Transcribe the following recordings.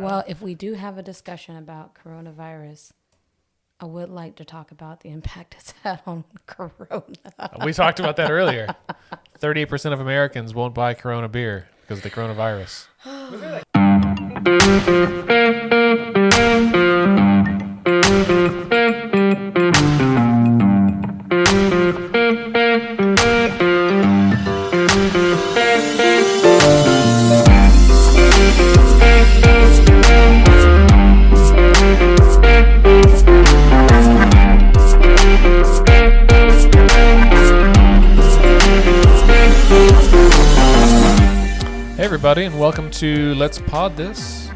Well, if we do have a discussion about coronavirus, I would like to talk about the impact it's had on Corona. We talked about that earlier. 38% of Americans won't buy Corona beer because of the coronavirus. Hey everybody, and welcome to Let's Pod This.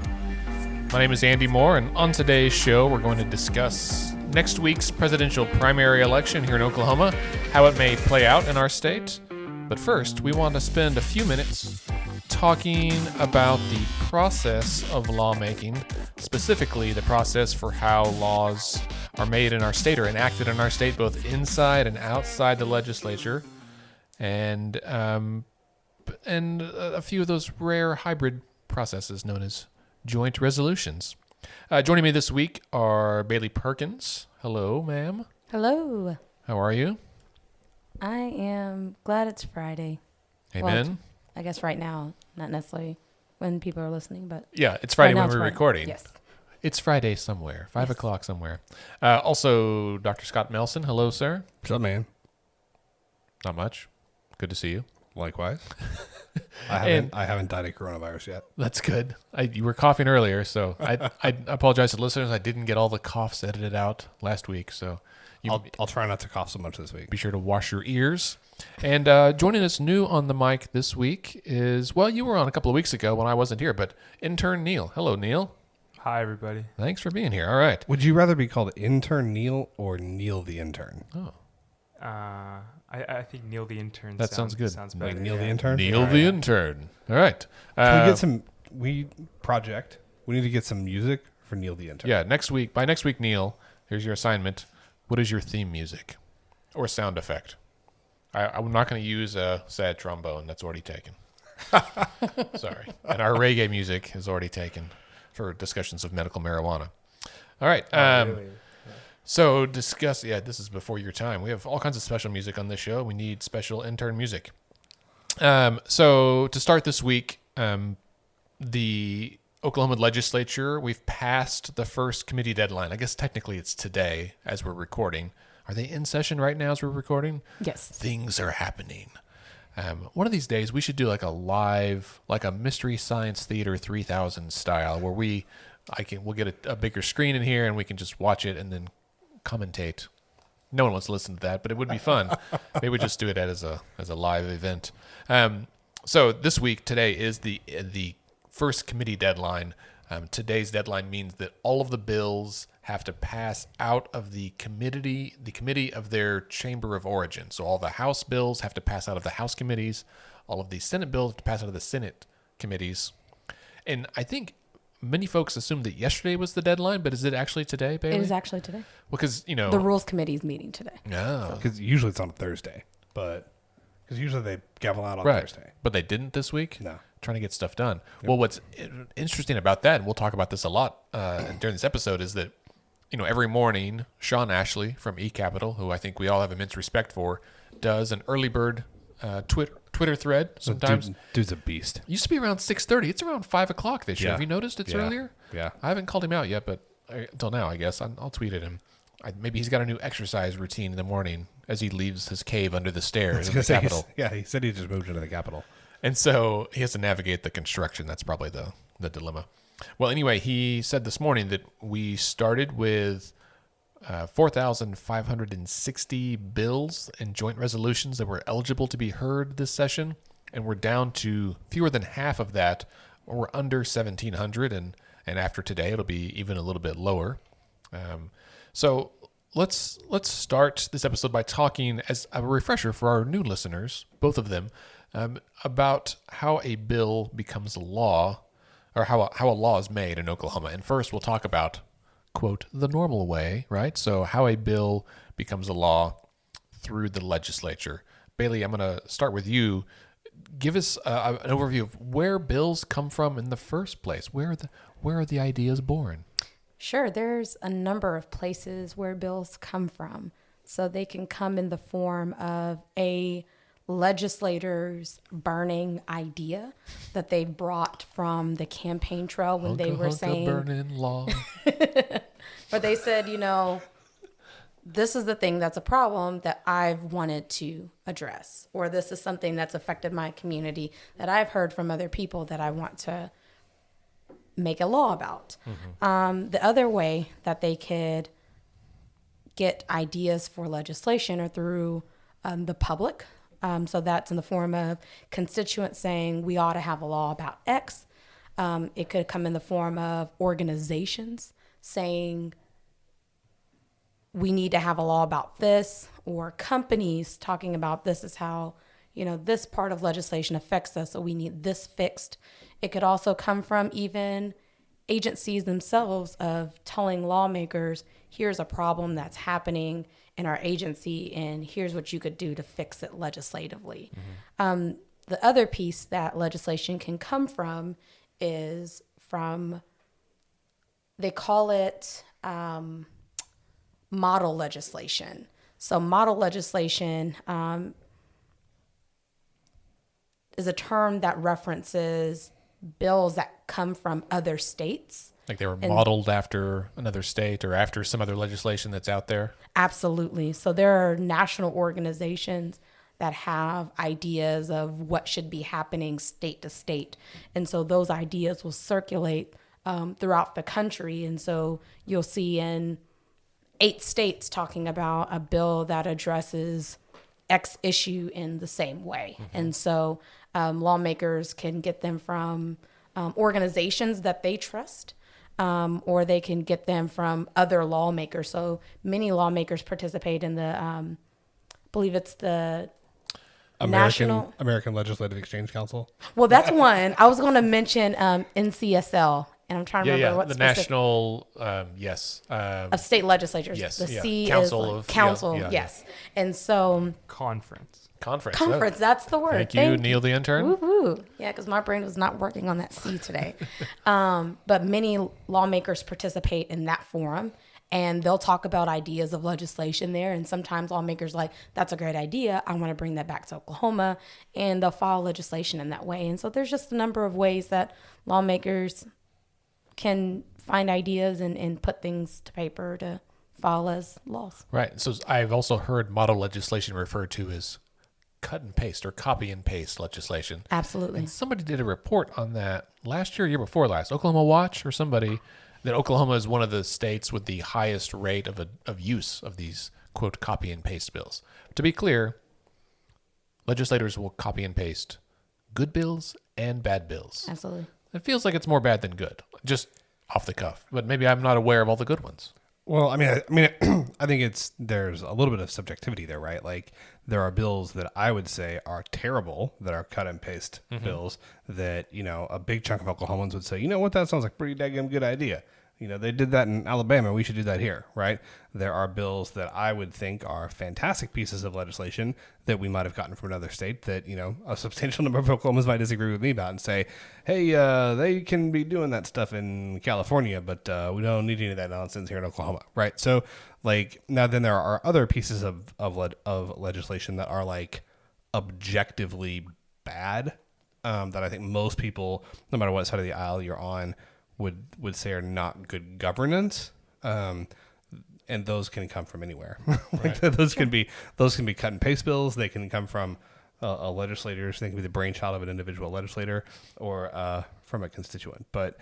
My name is Andy Moore, and on today's show we're going to discuss next week's presidential primary election here in Oklahoma, how it may play out in our state. But first, we want to spend a few minutes talking about the process of lawmaking, specifically the process for how laws are made in our state or enacted in our state, both inside and outside the legislature, and a few of those rare hybrid processes known as joint resolutions. Joining me this week are Bailey Perkins. Hello, ma'am. Hello. How are you? I am glad it's Friday. Amen. Well, I guess right now, not necessarily when people are listening, but Yeah, it's Friday right now when it's we're Friday. recording. Yes. It's Friday somewhere, 5 Yes. o'clock somewhere. Also, Dr. Scott Melson. Hello, sir. What's up, man? Not much. Good to see you. Likewise. And- I haven't died of coronavirus yet. That's good. You were coughing earlier, so I apologize to listeners. I didn't get all the coughs edited out last week, so I'll try not to cough so much this week. be sure to wash your ears. And joining us new on the mic this week is, well, you were on a couple of weeks ago when I wasn't here, but intern Neil. Hello, Neil. Hi, everybody. Thanks for being here. All right. Would you rather be called Intern Neil or Neil the Intern? Oh, I think Neil the Intern That sounds good. Sounds better. Like Neil the Intern? Neil All the right. intern. All right. Can we get some we need to get some music for Neil the Intern. Yeah, by next week, Neil, here's your assignment. What is your theme music or sound effect? I'm not going to use a sad trombone. That's already taken. Sorry. And our reggae music is already taken for discussions of medical marijuana. All right. Really? So this is before your time. We have all kinds of special music on this show. We need special intern music. So to start this week, the Oklahoma legislature, we've passed the first committee deadline. I guess technically it's today as we're recording. Are they in session right now as we're recording? yes. Things are happening. One of these days we should do like a live, like a Mystery Science Theater 3000 style where we'll get a bigger screen in here and we can just watch it and then commentate. No one wants to listen to that, but it would be fun. Maybe we just do it as a live event. So this week, today is the first committee deadline. Today's deadline means that all of the bills have to pass out of the committee of their chamber of origin. So all the House bills have to pass out of the House committees. All of the Senate bills have to pass out of the Senate committees. And I think many folks assumed that yesterday was the deadline, but is it actually today, Bailey? It is actually today. Well, because, The Rules Committee is meeting today. No. Because usually it's on a Thursday, but because usually they gavel out on Right. Thursday. But they didn't this week? No. Trying to get stuff done. Well, what's interesting about that, and we'll talk about this a lot during this episode, is that, every morning, Sean Ashley from eCapital, who I think we all have immense respect for, does an early bird Twitter thread sometimes. Dude's a beast. Used to be around 6:30. It's around 5 o'clock this year. Yeah. Have you noticed it's Yeah. earlier? Yeah. I haven't called him out yet, but until now, I guess. I'll tweet at him. Maybe he's got a new exercise routine in the morning as he leaves his cave under the stairs of the Capitol. Yeah, he said he just moved into the Capitol. And so he has to navigate the construction. That's probably the dilemma. Well, anyway, he said this morning that we started with 4,560 bills and joint resolutions that were eligible to be heard this session. And we're down to fewer than half of that, or we're under 1,700. And after today, it'll be even a little bit lower. So let's start this episode by talking, as a refresher for our new listeners, both of them, about how a bill becomes a law, or how a law is made in Oklahoma. And first, we'll talk about, quote, the normal way, right? So how a bill becomes a law through the legislature. Bailey, I'm going to start with you. give us an overview of where bills come from in the first place. Where are the ideas born? Sure, there's a number of places where bills come from. So they can come in the form of a legislator's burning idea that they brought from the campaign trail when they were saying, burning law. or they said, this is the thing that's a problem that I've wanted to address, or this is something that's affected my community that I've heard from other people that I want to make a law about. The other way that they could get ideas for legislation are through the public. So that's in the form of constituents saying we ought to have a law about X. It could come in the form of organizations saying we need to have a law about this, or companies talking about this is how, this part of legislation affects us, so we need this fixed. It could also come from even agencies themselves of telling lawmakers, here's a problem that's happening in our agency, and here's what you could do to fix it legislatively. The other piece that legislation can come from is from, they call it model legislation. So model legislation is a term that references bills that come from other states. Like they were modeled after another state or after some other legislation that's out there? Absolutely. So there are national organizations that have ideas of what should be happening state to state. And so those ideas will circulate throughout the country. And so you'll see in 8 states talking about a bill that addresses X issue in the same way. And so lawmakers can get them from organizations that they trust, or they can get them from other lawmakers. So many lawmakers participate in the, I believe it's the American Legislative Exchange Council. Well, that's one. I was going to mention NCSL, and I'm trying to remember what the specific, national, yes, of state legislatures. yes, The yeah. C Council is like of- council. yeah, Yes, and so Conference. conference. conference. That's the word. Thank you, Neil the intern. Woo-hoo. Yeah, because my brain was not working on that C today. But many lawmakers participate in that forum, and they'll talk about ideas of legislation there. And sometimes lawmakers like, that's a great idea. I want to bring that back to Oklahoma. And they'll file legislation in that way. And so there's just a number of ways that lawmakers can find ideas and put things to paper to file as laws. Right. So I've also heard model legislation referred to as cut and paste or copy and paste legislation. Absolutely. And somebody did a report on that last year, year before last, Oklahoma Watch or somebody, that Oklahoma is one of the states with the highest rate of use of these, quote, copy and paste bills. To be clear, legislators will copy and paste good bills and bad bills. Absolutely. It feels like it's more bad than good, just off the cuff. But maybe I'm not aware of all the good ones. Well, I mean, I think there's a little bit of subjectivity there, right? Like there are bills that I would say are terrible that are cut and paste bills that, a big chunk of Oklahomans would say, you know what, that sounds like a pretty daggum good idea. They did that in Alabama. We should do that here, right? There are bills that I would think are fantastic pieces of legislation that we might have gotten from another state that, a substantial number of Oklahomans might disagree with me about and say, hey, they can be doing that stuff in California, but we don't need any of that nonsense here in Oklahoma, right? So, now then there are other pieces of legislation that are, objectively bad that I think most people, no matter what side of the aisle you're on, would say are not good governance, and those can come from anywhere. Those can be cut and paste bills. They can come from a legislator. They can be the brainchild of an individual legislator or from a constituent. But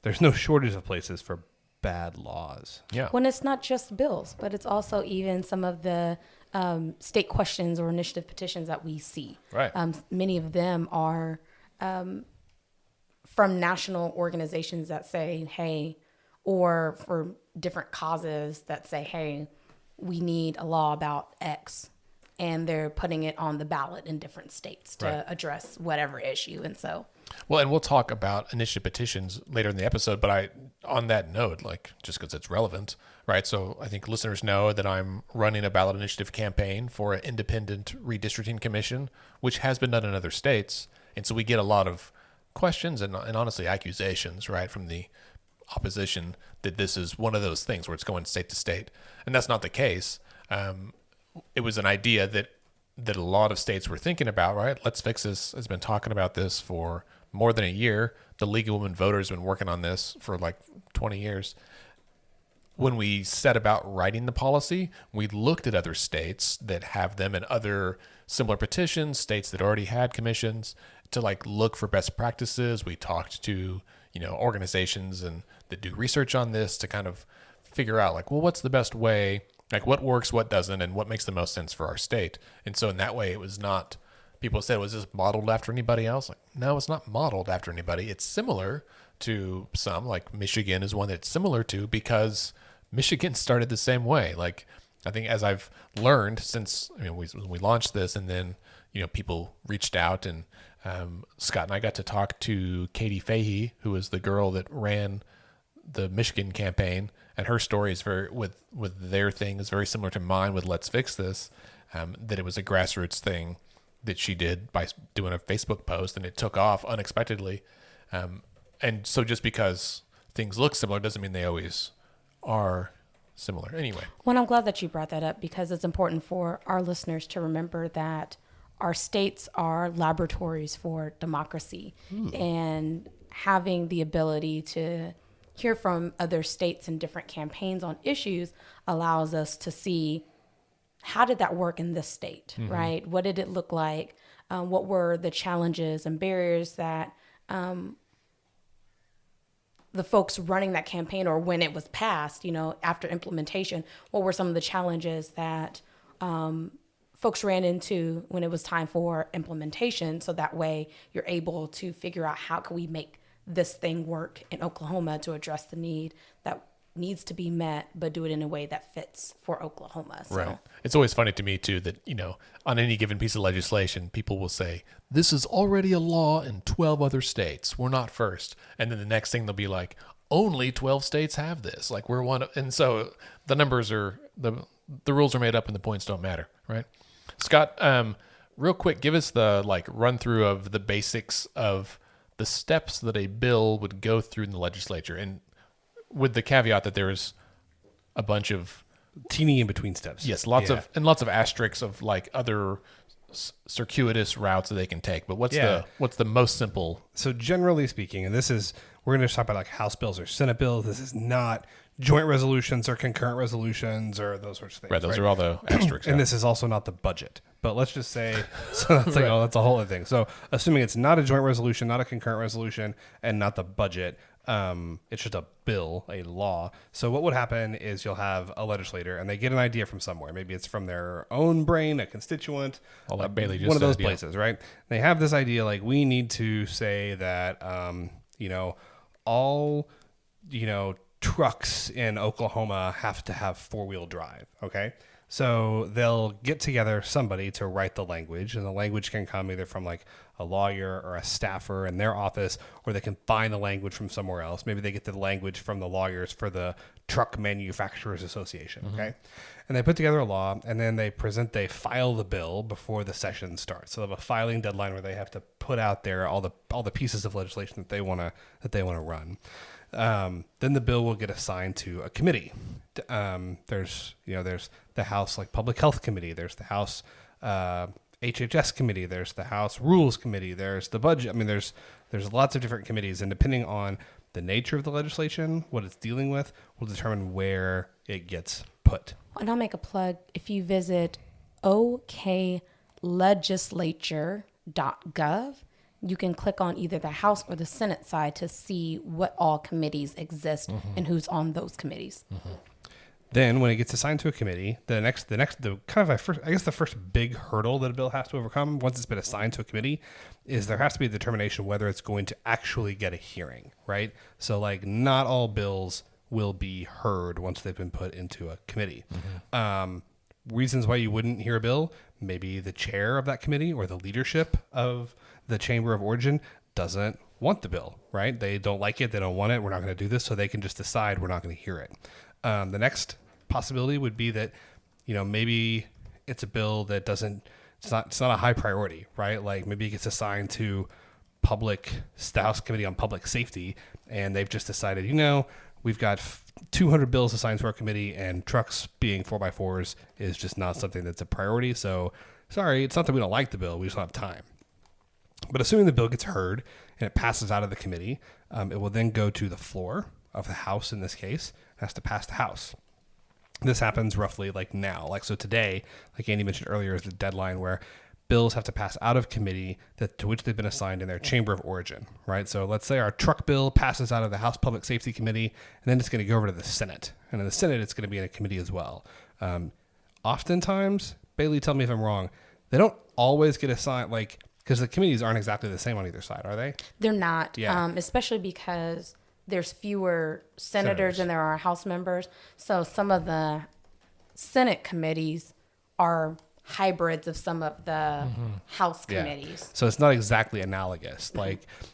there's no shortage of places for bad laws. Yeah. When it's not just bills, but it's also even some of the state questions or initiative petitions that we see. Right. Many of them are from national organizations that say, hey, or for different causes that say, hey, we need a law about X. And they're putting it on the ballot in different states to address whatever issue. And so. Well, and we'll talk about initiative petitions later in the episode, but on that note, like just because it's relevant, right? So I think listeners know that I'm running a ballot initiative campaign for an independent redistricting commission, which has been done in other states. And so we get a lot of questions and honestly accusations, right, from the opposition that this is one of those things where it's going state to state. And that's not the case. It was an idea that a lot of states were thinking about, right? Let's Fix This has been talking about this for more than a year. The League of Women Voters has been working on this for like 20 years. When we set about writing the policy, we looked at other states that have them and other similar petitions, states that already had commissions, to like look for best practices. We talked to, organizations and that do research on this to kind of figure out like, well, what's the best way, like what works, what doesn't, and what makes the most sense for our state. And so in that way, it was not, people said, was this modeled after anybody else? Like, no, it's not modeled after anybody. It's similar to some, like Michigan is one that it's similar to because Michigan started the same way. Like, I think as I've learned since we launched this, and then people reached out, and Scott and I got to talk to Katie Fahey, who was the girl that ran the Michigan campaign, and her story is very with their thing is very similar to mine with Let's Fix This. That it was a grassroots thing that she did by doing a Facebook post, and it took off unexpectedly. And so just because things look similar doesn't mean they always are similar. Anyway. Well, I'm glad that you brought that up because it's important for our listeners to remember that our states are laboratories for democracy, and having the ability to hear from other states and different campaigns on issues allows us to see how did that work in this state, right? What did it look like? What were the challenges and barriers that the folks running that campaign, or when it was passed, after implementation, what were some of the challenges that folks ran into when it was time for implementation? So that way you're able to figure out how can we make this thing work in Oklahoma to address the need that needs to be met, but do it in a way that fits for Oklahoma. So. Right. It's always funny to me too that, on any given piece of legislation, people will say, this is already a law in 12 other states. We're not first. And then the next thing they'll be like, only 12 states have this. Like we're one of, and so the numbers are, the rules are made up and the points don't matter. Right. Scott, real quick, give us the run through of the basics of the steps that a bill would go through in the legislature. And with the caveat that there's a bunch of teeny in between steps. Yes, lots of asterisks of like other circuitous routes that they can take. But what's the most simple? So generally speaking, and we're going to talk about like House bills or Senate bills. This is not joint resolutions or concurrent resolutions or those sorts of things. Right, those are all the asterisks. And this is also not the budget. But let's just say, so that's like, that's a whole other thing. So assuming it's not a joint resolution, not a concurrent resolution, and not the budget, it's just a bill, a law. So what would happen is you'll have a legislator, and they get an idea from somewhere. Maybe it's from their own brain, a constituent, like Bailey just one of those said, places, right? They have this idea, like we need to say that, all, trucks in Oklahoma have to have 4-wheel drive. Okay. So they'll get together somebody to write the language, and the language can come either from like a lawyer or a staffer in their office, or they can find the language from somewhere else. Maybe they get the language from the lawyers for the Truck Manufacturers Association. Okay. And they put together a law, and then they file the bill before the session starts. So they have a filing deadline where they have to put out there all the pieces of legislation that they want to run. Then the bill will get assigned to a committee. There's the House Public Health Committee. There's the House HHS Committee. There's the House Rules Committee. There's the budget. I mean, there's lots of different committees, and depending on the nature of the legislation, what it's dealing with, will determine where it gets put. And I'll make a plug. If you visit oklegislature.gov, you can click on either the House or the Senate side to see what all committees exist and who's on those committees. Then when it gets assigned to a committee, the first big hurdle that a bill has to overcome once it's been assigned to a committee is there has to be a determination whether it's going to actually get a hearing, right? So like not all bills will be heard once they've been put into a committee. Reasons why you wouldn't hear a bill, maybe the chair of that committee or the leadership of the chamber of origin doesn't want the bill, right? They don't like it. They don't want it. We're not going to do this. So they can just decide we're not going to hear it. The next possibility would be that, maybe it's a bill that it's not a high priority, right? Like maybe it gets assigned to House Committee on Public Safety, and they've just decided, we've got 200 bills assigned to our committee, and trucks being 4x4s is just not something that's a priority. So sorry, it's not that we don't like the bill. We just don't have time. But assuming the bill gets heard and it passes out of the committee, it will then go to the floor of the House in this case. It has to pass the House. This happens roughly like now. Like so today, like Andy mentioned earlier, is the deadline where bills have to pass out of committee to which they've been assigned in their chamber of origin, right? So let's say our truck bill passes out of the House Public Safety Committee, and then it's going to go over to the Senate. And in the Senate, it's going to be in a committee as well. Oftentimes, Bailey, tell me if I'm wrong, they don't always get assigned, because the committees aren't exactly the same on either side, are they? They're not, Yeah. Especially because there's fewer senators than there are House members. So some of the Senate committees are hybrids of some of the House committees. So it's not exactly analogous.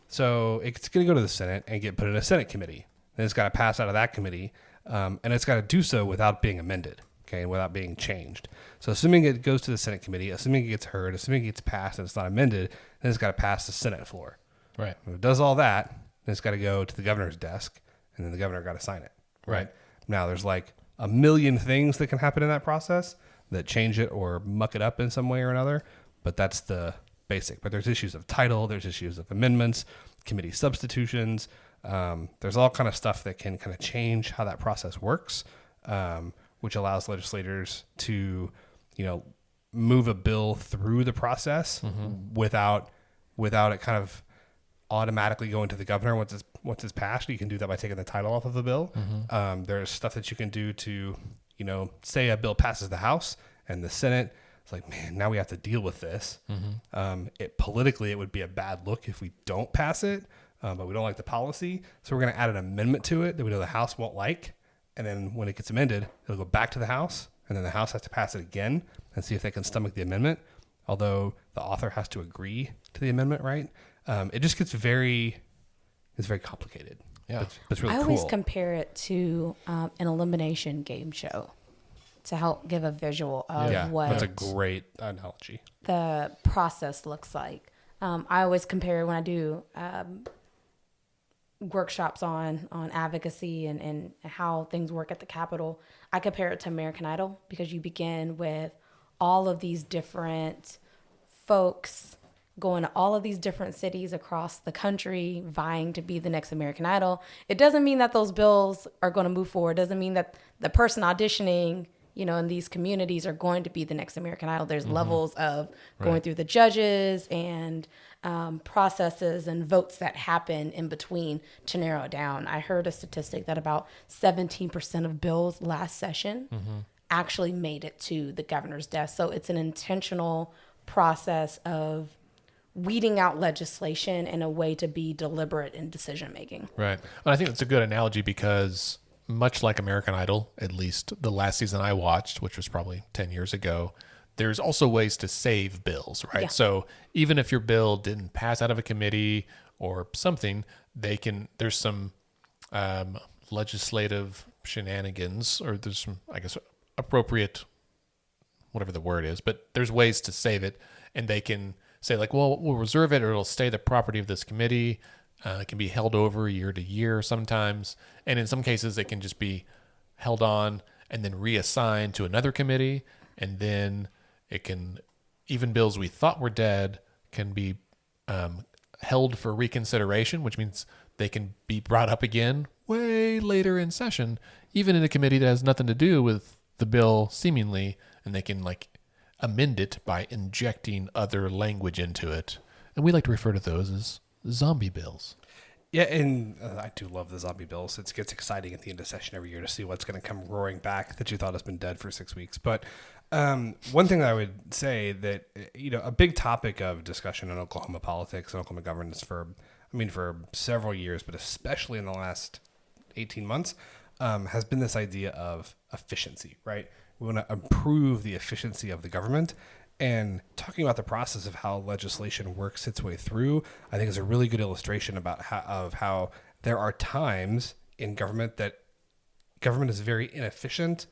So it's going to go to the Senate and get put in a Senate committee. Then it's got to pass out of that committee, and it's got to do so without being amended, okay, without being changed. So assuming it goes to the Senate committee, assuming it gets heard, assuming it gets passed and it's not amended, then it's got to pass the Senate floor. Right. When it does all that, then it's got to go to the governor's desk, and then the governor got to sign it. Right. Now, there's like a million things that can happen in that process that change it or muck it up in some way or another, but that's the basic. But there's issues of title, there's issues of amendments, committee substitutions. There's all kind of stuff that can kind of change how that process works, which allows legislators to, move a bill through the process without it kind of automatically going to the governor once it's passed. You can do that by taking the title off of the bill. There's stuff that you can do to, say a bill passes the House and the Senate. It's like, man, now we have to deal with this. Politically, it would be a bad look if we don't pass it, but we don't like the policy. So we're going to add an amendment to it that we know the House won't like. And then when it gets amended, it'll go back to the House, and then the House has to pass it again and see if they can stomach the amendment, although the author has to agree to the amendment, right? It just gets it's very complicated. Yeah. But it's really I cool. always compare it to an elimination game show to help give a visual of what That's a great analogy. the process looks like. I always compare when I do workshops on advocacy and how things work at the Capitol. I compare it to American Idol because you begin with all of these different folks going to all of these different cities across the country vying to be the next American Idol. It doesn't mean that those bills are going to move forward. It doesn't mean that the person auditioning, in these communities are going to be the next American Idol. There's levels of going through the judges and processes and votes that happen in between to narrow it down. I heard a statistic that about 17% of bills last session actually made it to the governor's desk. So it's an intentional process of weeding out legislation in a way to be deliberate in decision making. Right. And I think that's a good analogy because much like American Idol, at least the last season I watched, which was probably 10 years ago, there's also ways to save bills, right? Yeah. So even if your bill didn't pass out of a committee or something, there's some legislative shenanigans, or there's some, I guess, appropriate, whatever the word is, but there's ways to save it, and they can say like, well, we'll reserve it, or it'll stay the property of this committee. It can be held over year to year sometimes. And in some cases, it can just be held on and then reassigned to another committee. And then it can, even bills we thought were dead can be held for reconsideration, which means they can be brought up again way later in session, even in a committee that has nothing to do with the bill seemingly. And they can amend it by injecting other language into it. And we like to refer to those as zombie bills. Yeah, and I do love the zombie bills. It gets exciting at the end of session every year to see what's going to come roaring back that you thought has been dead for 6 weeks. But one thing that I would say that, a big topic of discussion in Oklahoma politics and Oklahoma governance for several years, but especially in the last 18 months, has been this idea of efficiency, right? We want to improve the efficiency of the government. And talking about the process of how legislation works its way through, I think is a really good illustration about how there are times in government that government is very inefficient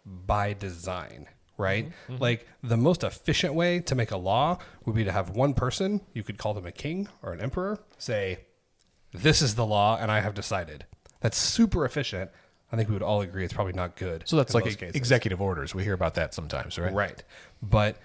by design, right? Like the most efficient way to make a law would be to have one person, you could call them a king or an emperor, say, this is the law and I have decided. That's super efficient. I think we would all agree it's probably not good. So that's in like most cases. executive orders. We hear about that sometimes, right? Right. But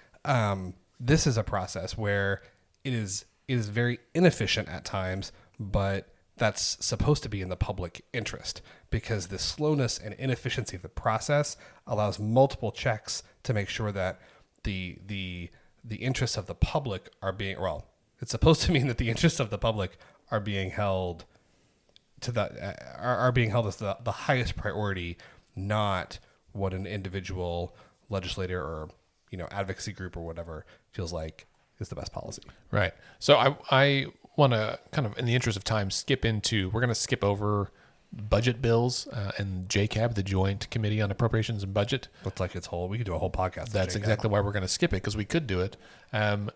this is a process where it is very inefficient at times, but that's supposed to be in the public interest because the slowness and inefficiency of the process allows multiple checks to make sure that the interests of the public are being, well, it's supposed to mean that the interests of the public are being held to that are being held as the highest priority, not what an individual legislator or advocacy group or whatever feels like is the best policy. Right. So I want to kind of, in the interest of time, we're going to skip over budget bills and JCAB, the Joint Committee on Appropriations and Budget. Looks like we could do a whole podcast. That's exactly why we're going to skip it, because we could do it. And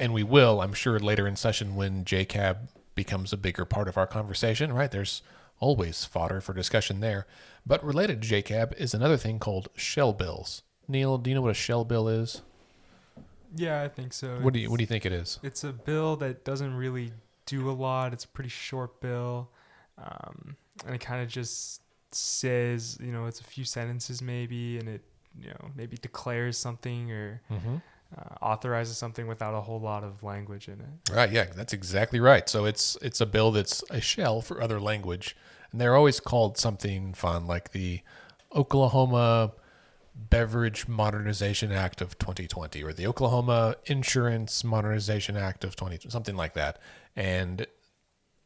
we will, I'm sure, later in session when JCAB becomes a bigger part of our conversation, right? There's always fodder for discussion there. But related to JCAB is another thing called shell bills. Neil, do you know what a shell bill is? Yeah, I think so. What do you think it is? It's a bill that doesn't really do a lot. It's a pretty short bill, and it kind of just says, it's a few sentences maybe, and it, maybe declares something or authorizes something without a whole lot of language in it. Right. Yeah, that's exactly right. So it's a bill that's a shell for other language, and they're always called something fun, like the Oklahoma Beverage Modernization Act of 2020 or the Oklahoma Insurance Modernization Act of 20, something like that. And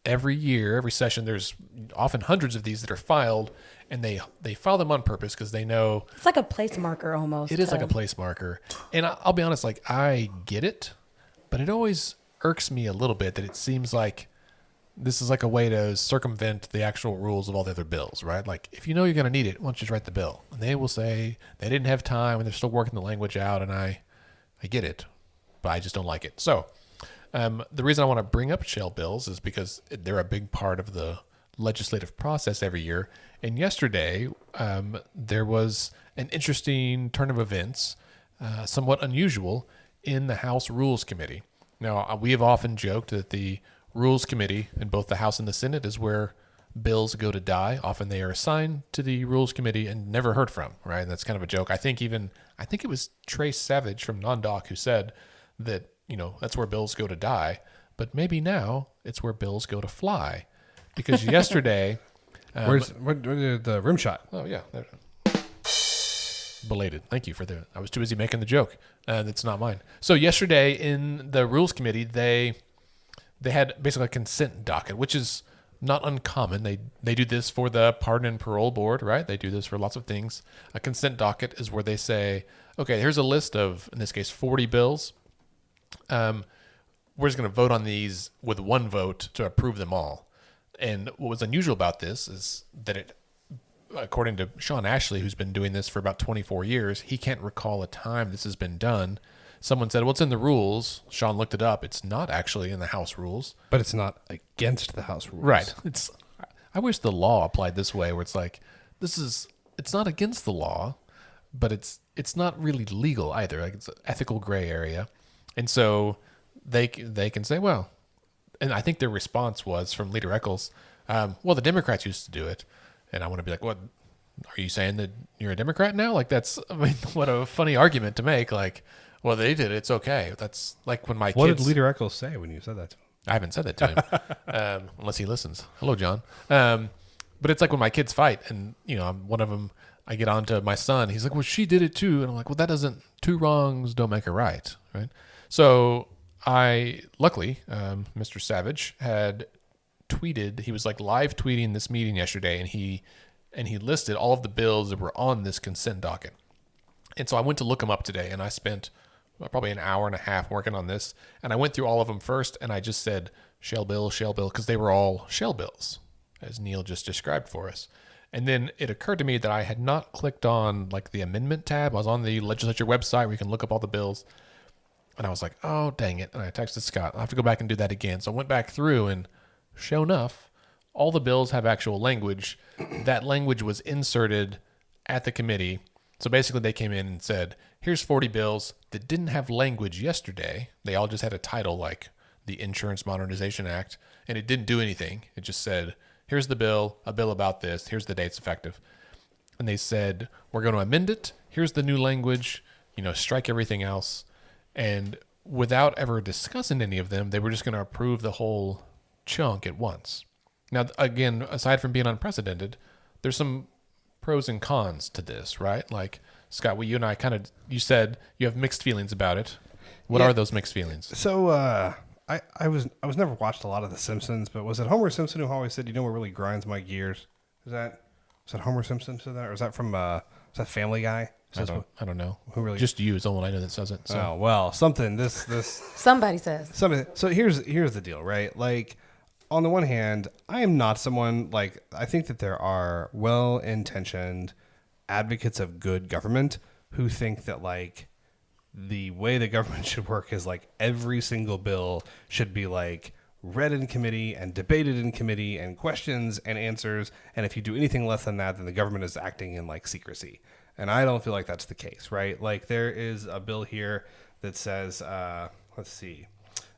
every session, there's often hundreds of these that are filed, and they file them on purpose because they know It's like a place marker almost. it is like a place marker. And I'll be honest, like, I get it, but it always irks me a little bit that it seems like this is like a way to circumvent the actual rules of all the other bills, right? Like, if you know you're going to need it, why don't you just write the bill? And they will say they didn't have time and they're still working the language out, and I get it, but I just don't like it. So the reason I want to bring up shell bills is because they're a big part of the legislative process every year. And yesterday, there was an interesting turn of events, somewhat unusual, in the House Rules Committee. Now, we have often joked that the Rules Committee in both the House and the Senate is where bills go to die. Often they are assigned to the Rules Committee and never heard from, right? And that's kind of a joke. I think it was Trace Savage from Non-Doc who said that, that's where bills go to die. But maybe now it's where bills go to fly. Because yesterday... Where's the rim shot? Oh, yeah. Belated. Thank you for I was too busy making the joke. That's not mine. So yesterday in the Rules Committee, they had basically a consent docket, which is not uncommon. They do this for the Pardon and Parole Board, right? They do this for lots of things. A consent docket is where they say, okay, here's a list of, in this case, 40 bills. We're just going to vote on these with one vote to approve them all. And what was unusual about this is that according to Sean Ashley, who's been doing this for about 24 years, he can't recall a time this has been done. Someone said, well, it's in the rules. Sean looked it up. It's not actually in the House rules. But it's not against the House rules. Right. I wish the law applied this way, where it's like, it's not against the law, but it's not really legal either. Like, it's an ethical gray area. And so they can say, well, and I think their response was from Leader Eccles, well, the Democrats used to do it. And I want to be like, what? Are you saying that you're a Democrat now? Like, what a funny argument to make. Like, well, they did it. It's okay. That's like when my kids... What did Leader Eccles say when you said that to him? I haven't said that to him, unless he listens. Hello, John. But it's like when my kids fight, and, one of them, I get on to my son. He's like, well, she did it too. And I'm like, well, two wrongs don't make a right, right? So luckily, Mr. Savage had tweeted, he was like live tweeting this meeting yesterday, and he listed all of the bills that were on this consent docket. And so I went to look them up today, and I spent probably an hour and a half working on this. And I went through all of them first, and I just said shell bill, because they were all shell bills, as Neil just described for us. And then it occurred to me that I had not clicked on like the amendment tab. I was on the legislature website where you can look up all the bills. And I was like, oh, dang it. And I texted Scott, I'll have to go back and do that again. So I went back through, and sure enough, all the bills have actual language. That language was inserted at the committee. So basically they came in and said, here's 40 bills that didn't have language yesterday. They all just had a title like the Insurance Modernization Act, and it didn't do anything. It just said, here's the bill, a bill about this, here's the dates effective. And they said, we're going to amend it. Here's the new language, strike everything else. And without ever discussing any of them, they were just going to approve the whole chunk at once. Now, again, aside from being unprecedented, there's some pros and cons to this, right? Like, Scott, you and I you said you have mixed feelings about it. What are those mixed feelings? So, I was never watched a lot of The Simpsons, but was it Homer Simpson who always said, what really grinds my gears? Was that Homer Simpson said that, or was that from was that Family Guy? I don't know. Who really? Just you is the one I know that says it. So. Oh well, something. Somebody says. Something. So here's the deal, right? Like, on the one hand, I am not someone like I think that there are well-intentioned advocates of good government who think that like the way the government should work is like every single bill should be like read in committee and debated in committee and questions and answers. And if you do anything less than that, then the government is acting in like secrecy. And I don't feel like that's the case, right? Like there is a bill here that says, let's see,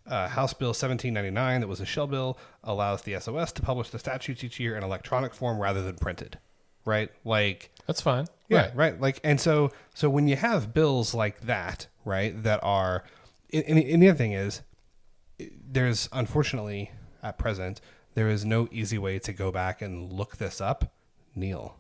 House Bill 1799, that was a shell bill, allows the SOS to publish the statutes each year in electronic form rather than printed, right? Like that's fine. Yeah, right. Like, and so when you have bills like that, right, that are, and the other thing is, there's unfortunately at present there is no easy way to go back and look this up. Neil,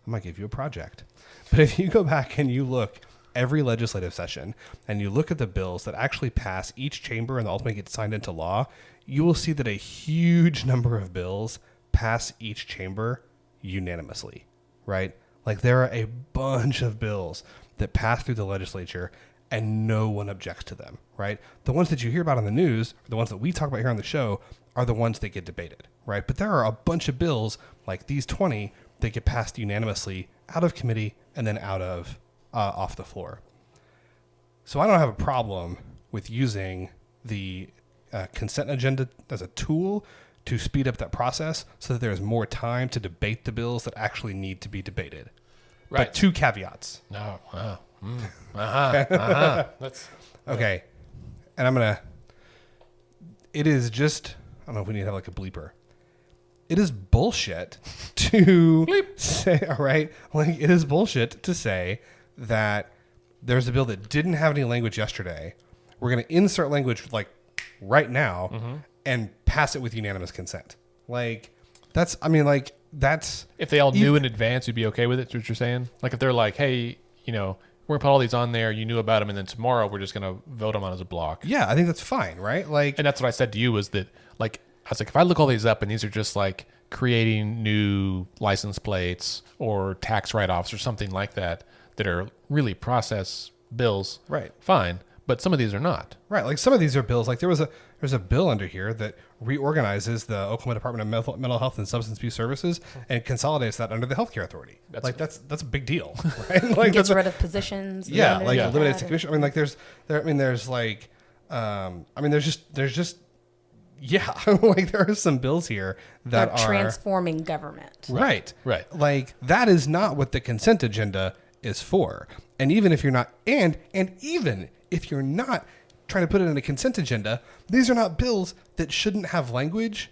I might give you a project, but if you go back and you look every legislative session and you look at the bills that actually pass each chamber and ultimately get signed into law, you will see that a huge number of bills pass each chamber unanimously, right? Like there are a bunch of bills that pass through the legislature and no one objects to them, right? The ones that you hear about on the news, the ones that we talk about here on the show, are the ones that get debated, right? But there are a bunch of bills like these 20 that get passed unanimously out of committee and then out of off the floor. So I don't have a problem with using the consent agenda as a tool to speed up that process so that there's more time to debate the bills that actually need to be debated. Right. But two caveats. No. That's okay. And it is just, I don't know if we need to have like a bleeper. It is bullshit to say, all right, like it is bullshit to say that there's a bill that didn't have any language yesterday. We're going to insert language like right now and pass it with unanimous consent. Like that's if they all knew in advance, you'd be okay with it. Is what you're saying? Like if they're like, hey, we're gonna put all these on there. You knew about them, and then tomorrow we're just gonna vote them on as a block. Yeah, I think that's fine, right? Like, and that's what I said to you was that like I was like, if I look all these up and these are just like creating new license plates or tax write-offs or something like that are really process bills, right? Fine, but some of these are not. Right, like some of these are bills. Like there's a bill under here that reorganizes the Oklahoma Department of Mental Health and Substance Abuse Services and consolidates that under the Healthcare Authority. That's a big deal, right? Like gets rid of positions. Yeah, like eliminates the commission. I mean, like there's just yeah, like there are some bills here that are transforming government. Right. Like that is not what the consent agenda is for. And even if you're not, and even if you're not trying to put it in a consent agenda, these are not bills that shouldn't have language,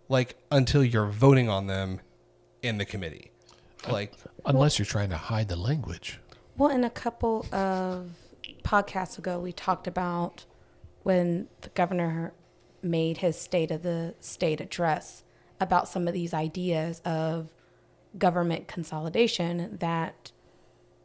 like until you're voting on them in the committee, like unless you're trying to hide the language. Well, in a couple of podcasts ago, we talked about when the governor made his State of the State address about some of these ideas of government consolidation, that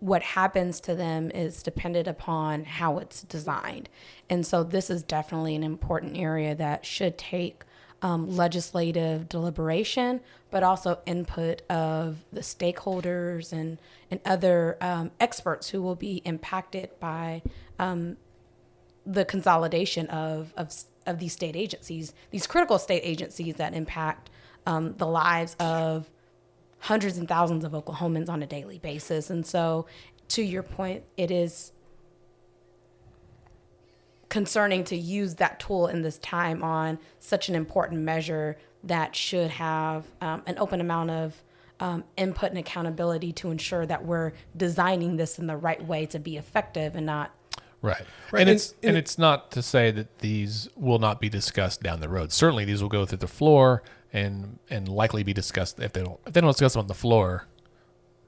what happens to them is dependent upon how it's designed. And so this is definitely an important area that should take legislative deliberation, but also input of the stakeholders and other experts who will be impacted by the consolidation of these state agencies, these critical state agencies that impact the lives of hundreds and thousands of Oklahomans on a daily basis. And so to your point, it is concerning to use that tool in this time on such an important measure that should have an open amount of input and accountability to ensure that we're designing this in the right way to be effective and not. Right. Right. And it's not to say that these will not be discussed down the road. Certainly these will go through the floor and likely be discussed. If they don't discuss them on the floor,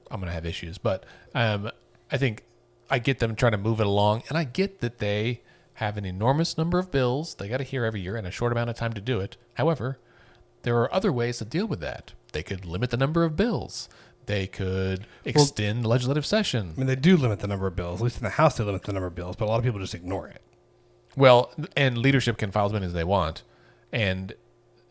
I'm going to have issues. But I think I get them trying to move it along, and I get that they have an enormous number of bills they got to hear every year in a short amount of time to do it. However, there are other ways to deal with that. They could limit the number of bills. They could extend the legislative session. I mean, they do limit the number of bills. At least in the House, they limit the number of bills, but a lot of people just ignore it. Well, and leadership can file as many as they want. And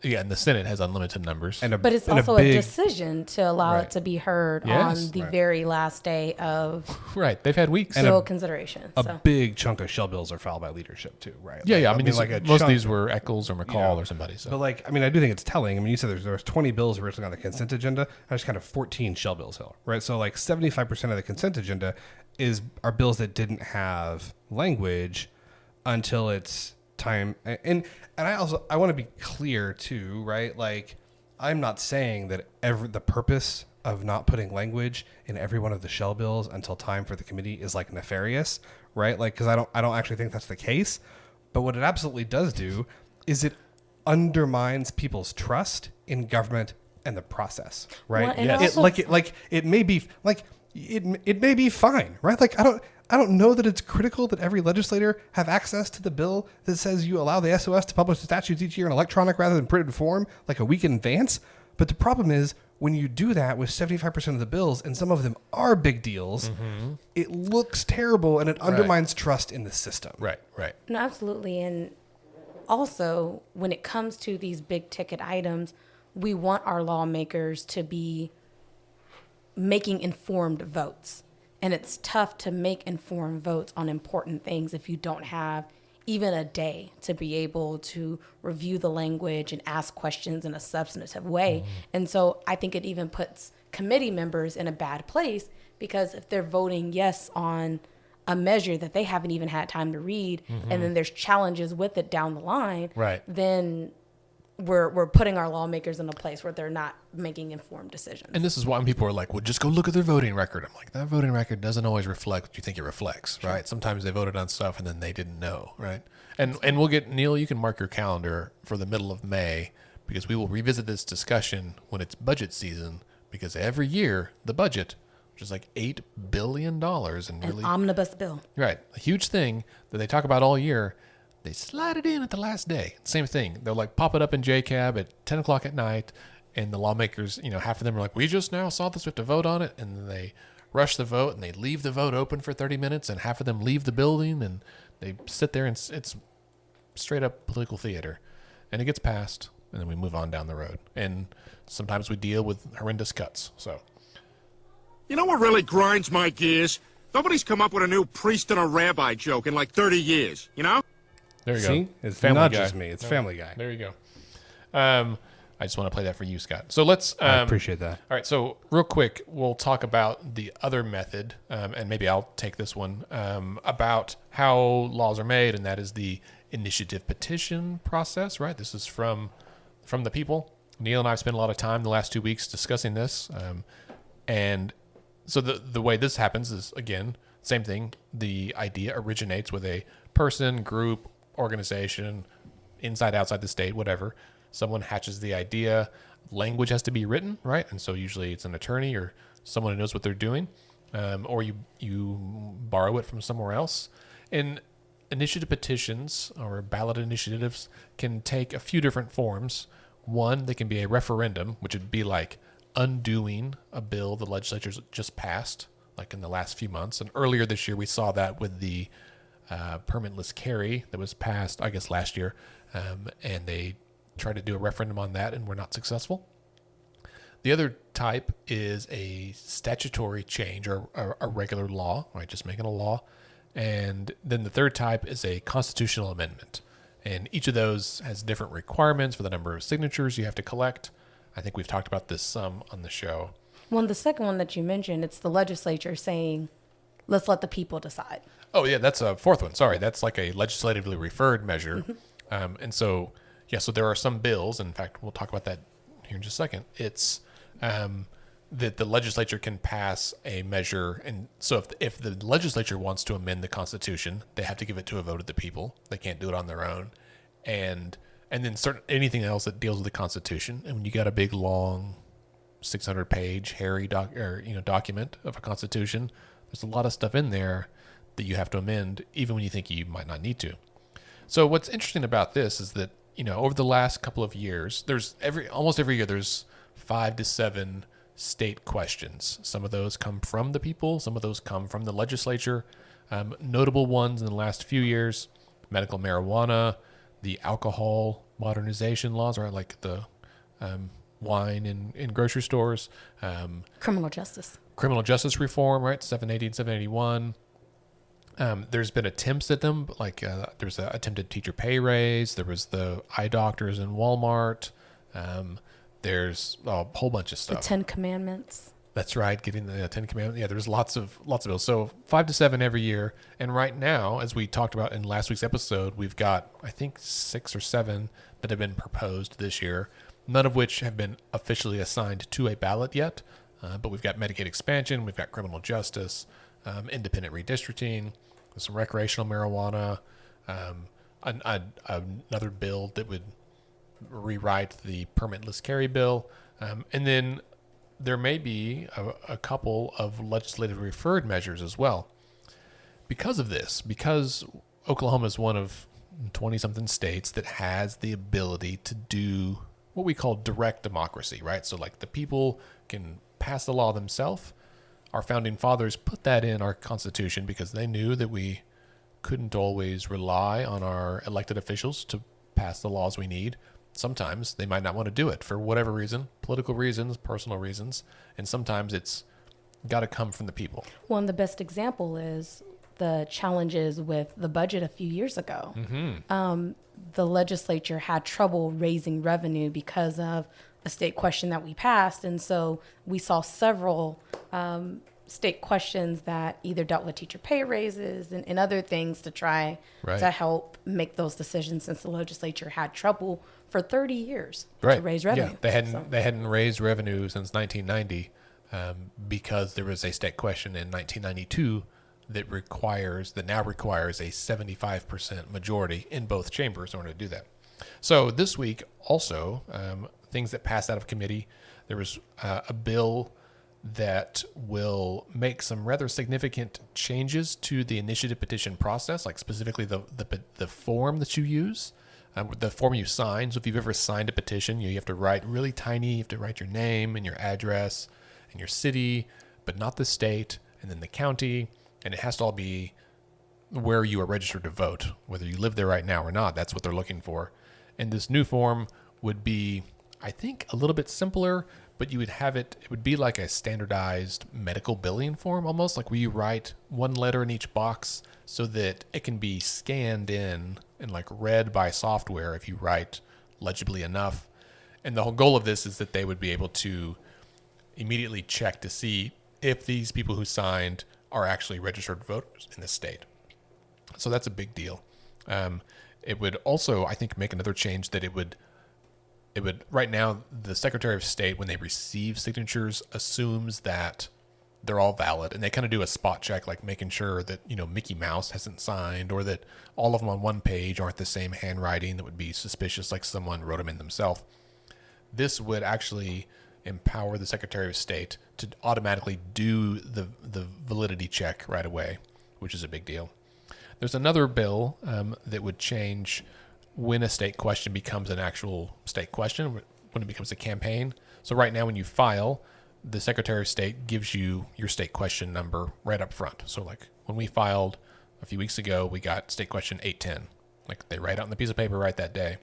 the Senate has unlimited numbers. But it's also a decision to allow it to be heard Yes. on the very last day of Right. They've had weeks. full consideration. A So. big chunk of shell bills are filed by leadership too, right? Yeah. I mean, like a most of chunk- these were Eccles or McCall or somebody. So. But I do think it's telling. I mean, you said there was 20 bills originally on the consent agenda. There's kind of 14 shell bills here, right? So 75% of the consent agenda are bills that didn't have language until it's time. And I want to be clear too, right? I'm not saying that the purpose of not putting language in every one of the shell bills until time for the committee is nefarious, right? Because I don't actually think that's the case. But what it absolutely does do is it undermines people's trust in government and the process, right? Well, and also- It may be it may be fine, right? I don't know that it's critical that every legislator have access to the bill that says you allow the SOS to publish the statutes each year in electronic rather than printed form a week in advance. But the problem is when you do that with 75% of the bills, and some of them are big deals, it looks terrible and it undermines trust in the system. Right. No, absolutely. And also, when it comes to these big ticket items, we want our lawmakers to be making informed votes. And it's tough to make informed votes on important things if you don't have even a day to be able to review the language and ask questions in a substantive way. And so I think it even puts committee members in a bad place, because if they're voting yes on a measure that they haven't even had time to read, and then there's challenges with it down the line, Right. then we're putting our lawmakers in a place where they're not making informed decisions. And this is why people are like, well, just go look at their voting record. I'm like, that voting record doesn't always reflect what you think it reflects, right? Sometimes they voted on stuff and then they didn't know, right? And we'll get, Neil, you can mark your calendar for the middle of May, because we will revisit this discussion when it's budget season, because every year the budget, which is $8 billion and An omnibus bill. right, a huge thing that they talk about all year, they slide it in at the last day. Same thing. They'll pop it up in JCAB at 10 o'clock at night, and the lawmakers, half of them are like, we just now saw this, we have to vote on it. And then they rush the vote and they leave the vote open for 30 minutes, and half of them leave the building and they sit there, and it's straight up political theater. And it gets passed, and then we move on down the road. And sometimes we deal with horrendous cuts. So You know what really grinds my gears? Nobody's come up with a new priest and a rabbi joke in 30 years, you know? there you See? go. It's Family not Guy. just me. It's Family Guy. There you go. I just want to play that for you, Scott. So let's. I appreciate that. All right, so real quick, we'll talk about the other method, and maybe I'll take this one, about how laws are made, and that is the initiative petition process, right? This is from the people. Neil and I have spent a lot of time the last 2 weeks discussing this, and so the way this happens is, again, same thing. The idea originates with a person, group, organization, inside, outside the state, whatever. Someone hatches the idea. Language has to be written, right? And so usually it's an attorney or someone who knows what they're doing, or you borrow it from somewhere else. And initiative petitions or ballot initiatives can take a few different forms. One, they can be a referendum, which would be like undoing a bill the legislature's just passed, like in the last few months. And earlier this year, we saw that with the permitless carry that was passed, I guess, last year. And they tried to do a referendum on that and were not successful. The other type is a statutory change or a regular law, right? Just making a law. And then the third type is a constitutional amendment. And each of those has different requirements for the number of signatures you have to collect. I think we've talked about this some on the show. Well, the second one that you mentioned, it's the legislature saying, let's let the people decide. Oh, yeah, that's a fourth one. Sorry, that's like a legislatively referred measure. And so, so there are some bills. In fact, we'll talk about that here in just a second. It's that the legislature can pass a measure. And so if the legislature wants to amend the Constitution, they have to give it to a vote of the people. They can't do it on their own. And then anything else that deals with the Constitution. And when you got a big, long 600-page hairy document of a Constitution, there's a lot of stuff in there that you have to amend, even when you think you might not need to. So what's interesting about this is that, over the last couple of years, almost every year there's 5 to 7 state questions. Some of those come from the people, some of those come from the legislature. Notable ones in the last few years: medical marijuana, the alcohol modernization laws, right, like the wine in grocery stores, Criminal justice reform, right, 780 and 781. There's been attempts at them, like there's an attempted teacher pay raise. There was the eye doctors in Walmart. There's a whole bunch of the stuff. 10 commandments. That's right, getting the 10 Commandments. Yeah, there's lots of bills. So 5 to 7 every year. And right now, as we talked about in last week's episode, we've got, I think, 6 or 7 that have been proposed this year, none of which have been officially assigned to a ballot yet. But we've got Medicaid expansion, we've got criminal justice, independent redistricting, some recreational marijuana, another bill that would rewrite the permitless carry bill, and then there may be a couple of legislative referred measures as well. Because of this, because Oklahoma is one of 20-something states that has the ability to do what we call direct democracy, right? So like the people can pass the law themselves. Our founding fathers put that in our Constitution because they knew that we couldn't always rely on our elected officials to pass the laws we need. Sometimes they might not want to do it for whatever reason, political reasons, personal reasons, and sometimes it's got to come from the people. Well, and the best example is the challenges with the budget a few years ago. The legislature had trouble raising revenue because of a state question that we passed. And so we saw several state questions that either dealt with teacher pay raises and other things to try to help make those decisions, since the legislature had trouble for 30 years to raise revenue. Yeah, they hadn't raised revenue since 1990 because there was a state question in 1992 that now requires a 75% majority in both chambers in order to do that. So this week also, things that passed out of committee, there was a bill that will make some rather significant changes to the initiative petition process, like specifically the form that you use, the form you sign. So if you've ever signed a petition, you have to write really tiny, you have to write your name and your address and your city, but not the state, and then the county, and it has to all be where you are registered to vote, whether you live there right now or not. That's what they're looking for. And this new form would be, I think, a little bit simpler, but you would have it would be like a standardized medical billing form, almost like where you write one letter in each box so that it can be scanned in and like read by software if you write legibly enough. And the whole goal of this is that they would be able to immediately check to see if these people who signed are actually registered voters in the state. So that's a big deal. It would also, I think, make another change that it would right now, the Secretary of State, when they receive signatures, assumes that they're all valid, and they kind of do a spot check, like making sure that, Mickey Mouse hasn't signed, or that all of them on one page aren't the same handwriting that would be suspicious, like someone wrote them in themselves. This would actually empower the Secretary of State to automatically do the validity check right away, which is a big deal. There's another bill that would change when a state question becomes an actual state question, when it becomes a campaign. So right now when you file, the Secretary of State gives you your state question number right up front. So like when we filed a few weeks ago, we got state question 810. Like they write out on the piece of paper right that day.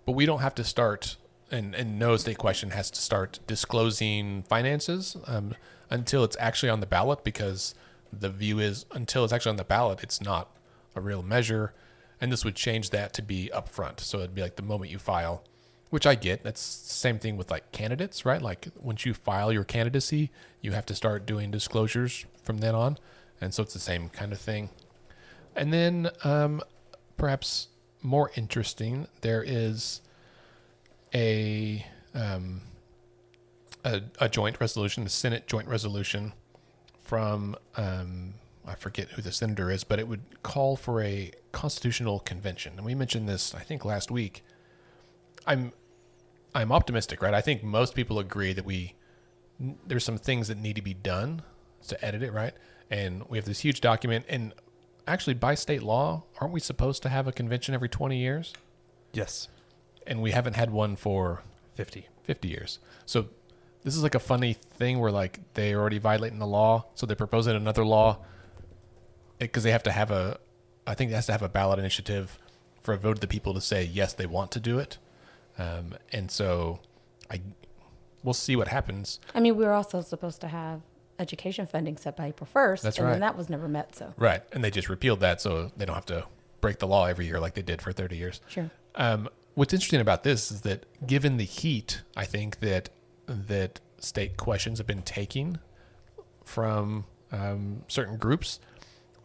But we don't have to start, and no state question has to start disclosing finances until it's actually on the ballot, because the view is until it's actually on the ballot, it's not a real measure. And this would change that to be upfront. So it'd be like the moment you file, which I get. That's the same thing with like candidates, right? Like once you file your candidacy, you have to start doing disclosures from then on. And so it's the same kind of thing. And then perhaps more interesting, there is a joint resolution, the Senate joint resolution from, I forget who the senator is, but it would call for a constitutional convention. And we mentioned this, I think, last week. I'm optimistic, right? I think most people agree that there's some things that need to be done to edit it, right? And we have this huge document. And actually, by state law, aren't we supposed to have a convention every 20 years? Yes. And we haven't had one for 50 years. So this is like a funny thing where like they're already violating the law. So they're proposing another law because they have to have I think it has to have a ballot initiative for a vote of the people to say, yes, they want to do it. And so we'll see what happens. I mean, we were also supposed to have education funding set by April 1st. That's and right. then that was never met. So Right. And they just repealed that so they don't have to break the law every year like they did for 30 years. Sure. What's interesting about this is that given the heat, I think that state questions have been taking from certain groups,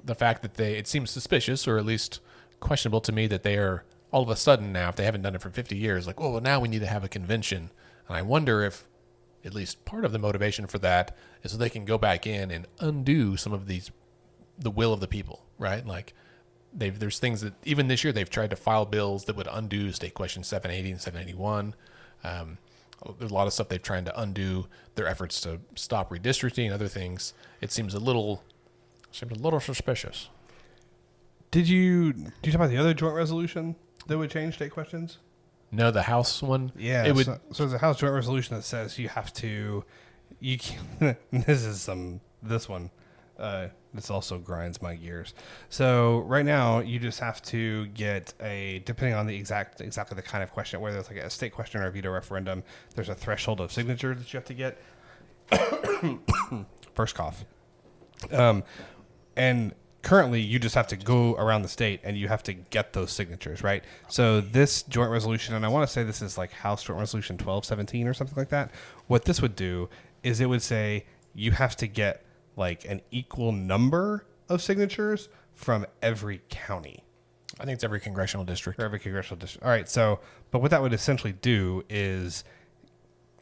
the fact that it seems suspicious or at least questionable to me that they are all of a sudden now, if they haven't done it for 50 years, like, well, now we need to have a convention. And I wonder if at least part of the motivation for that is so they can go back in and undo some of the will of the people, right? Like there's things that even this year they've tried to file bills that would undo State Question 780 and 781. There's a lot of stuff they've tried to undo their efforts to stop redistricting and other things. It seems a little suspicious. Do you talk about the other joint resolution that would change state questions? No, the House one. Yeah. It would. So there's a House joint resolution that says this one. This also grinds my gears. So right now you just have to get depending on the exactly the kind of question, whether it's like a state question or a veto referendum, there's a threshold of signatures that you have to get. First cough. And currently you just have to go around the state and you have to get those signatures, right? So this joint resolution, and I want to say this is like House Joint Resolution 1217 or something like that. What this would do is it would say you have to get like an equal number of signatures from every county. I think it's every congressional district. For every congressional district. All right. So, but what that would essentially do is,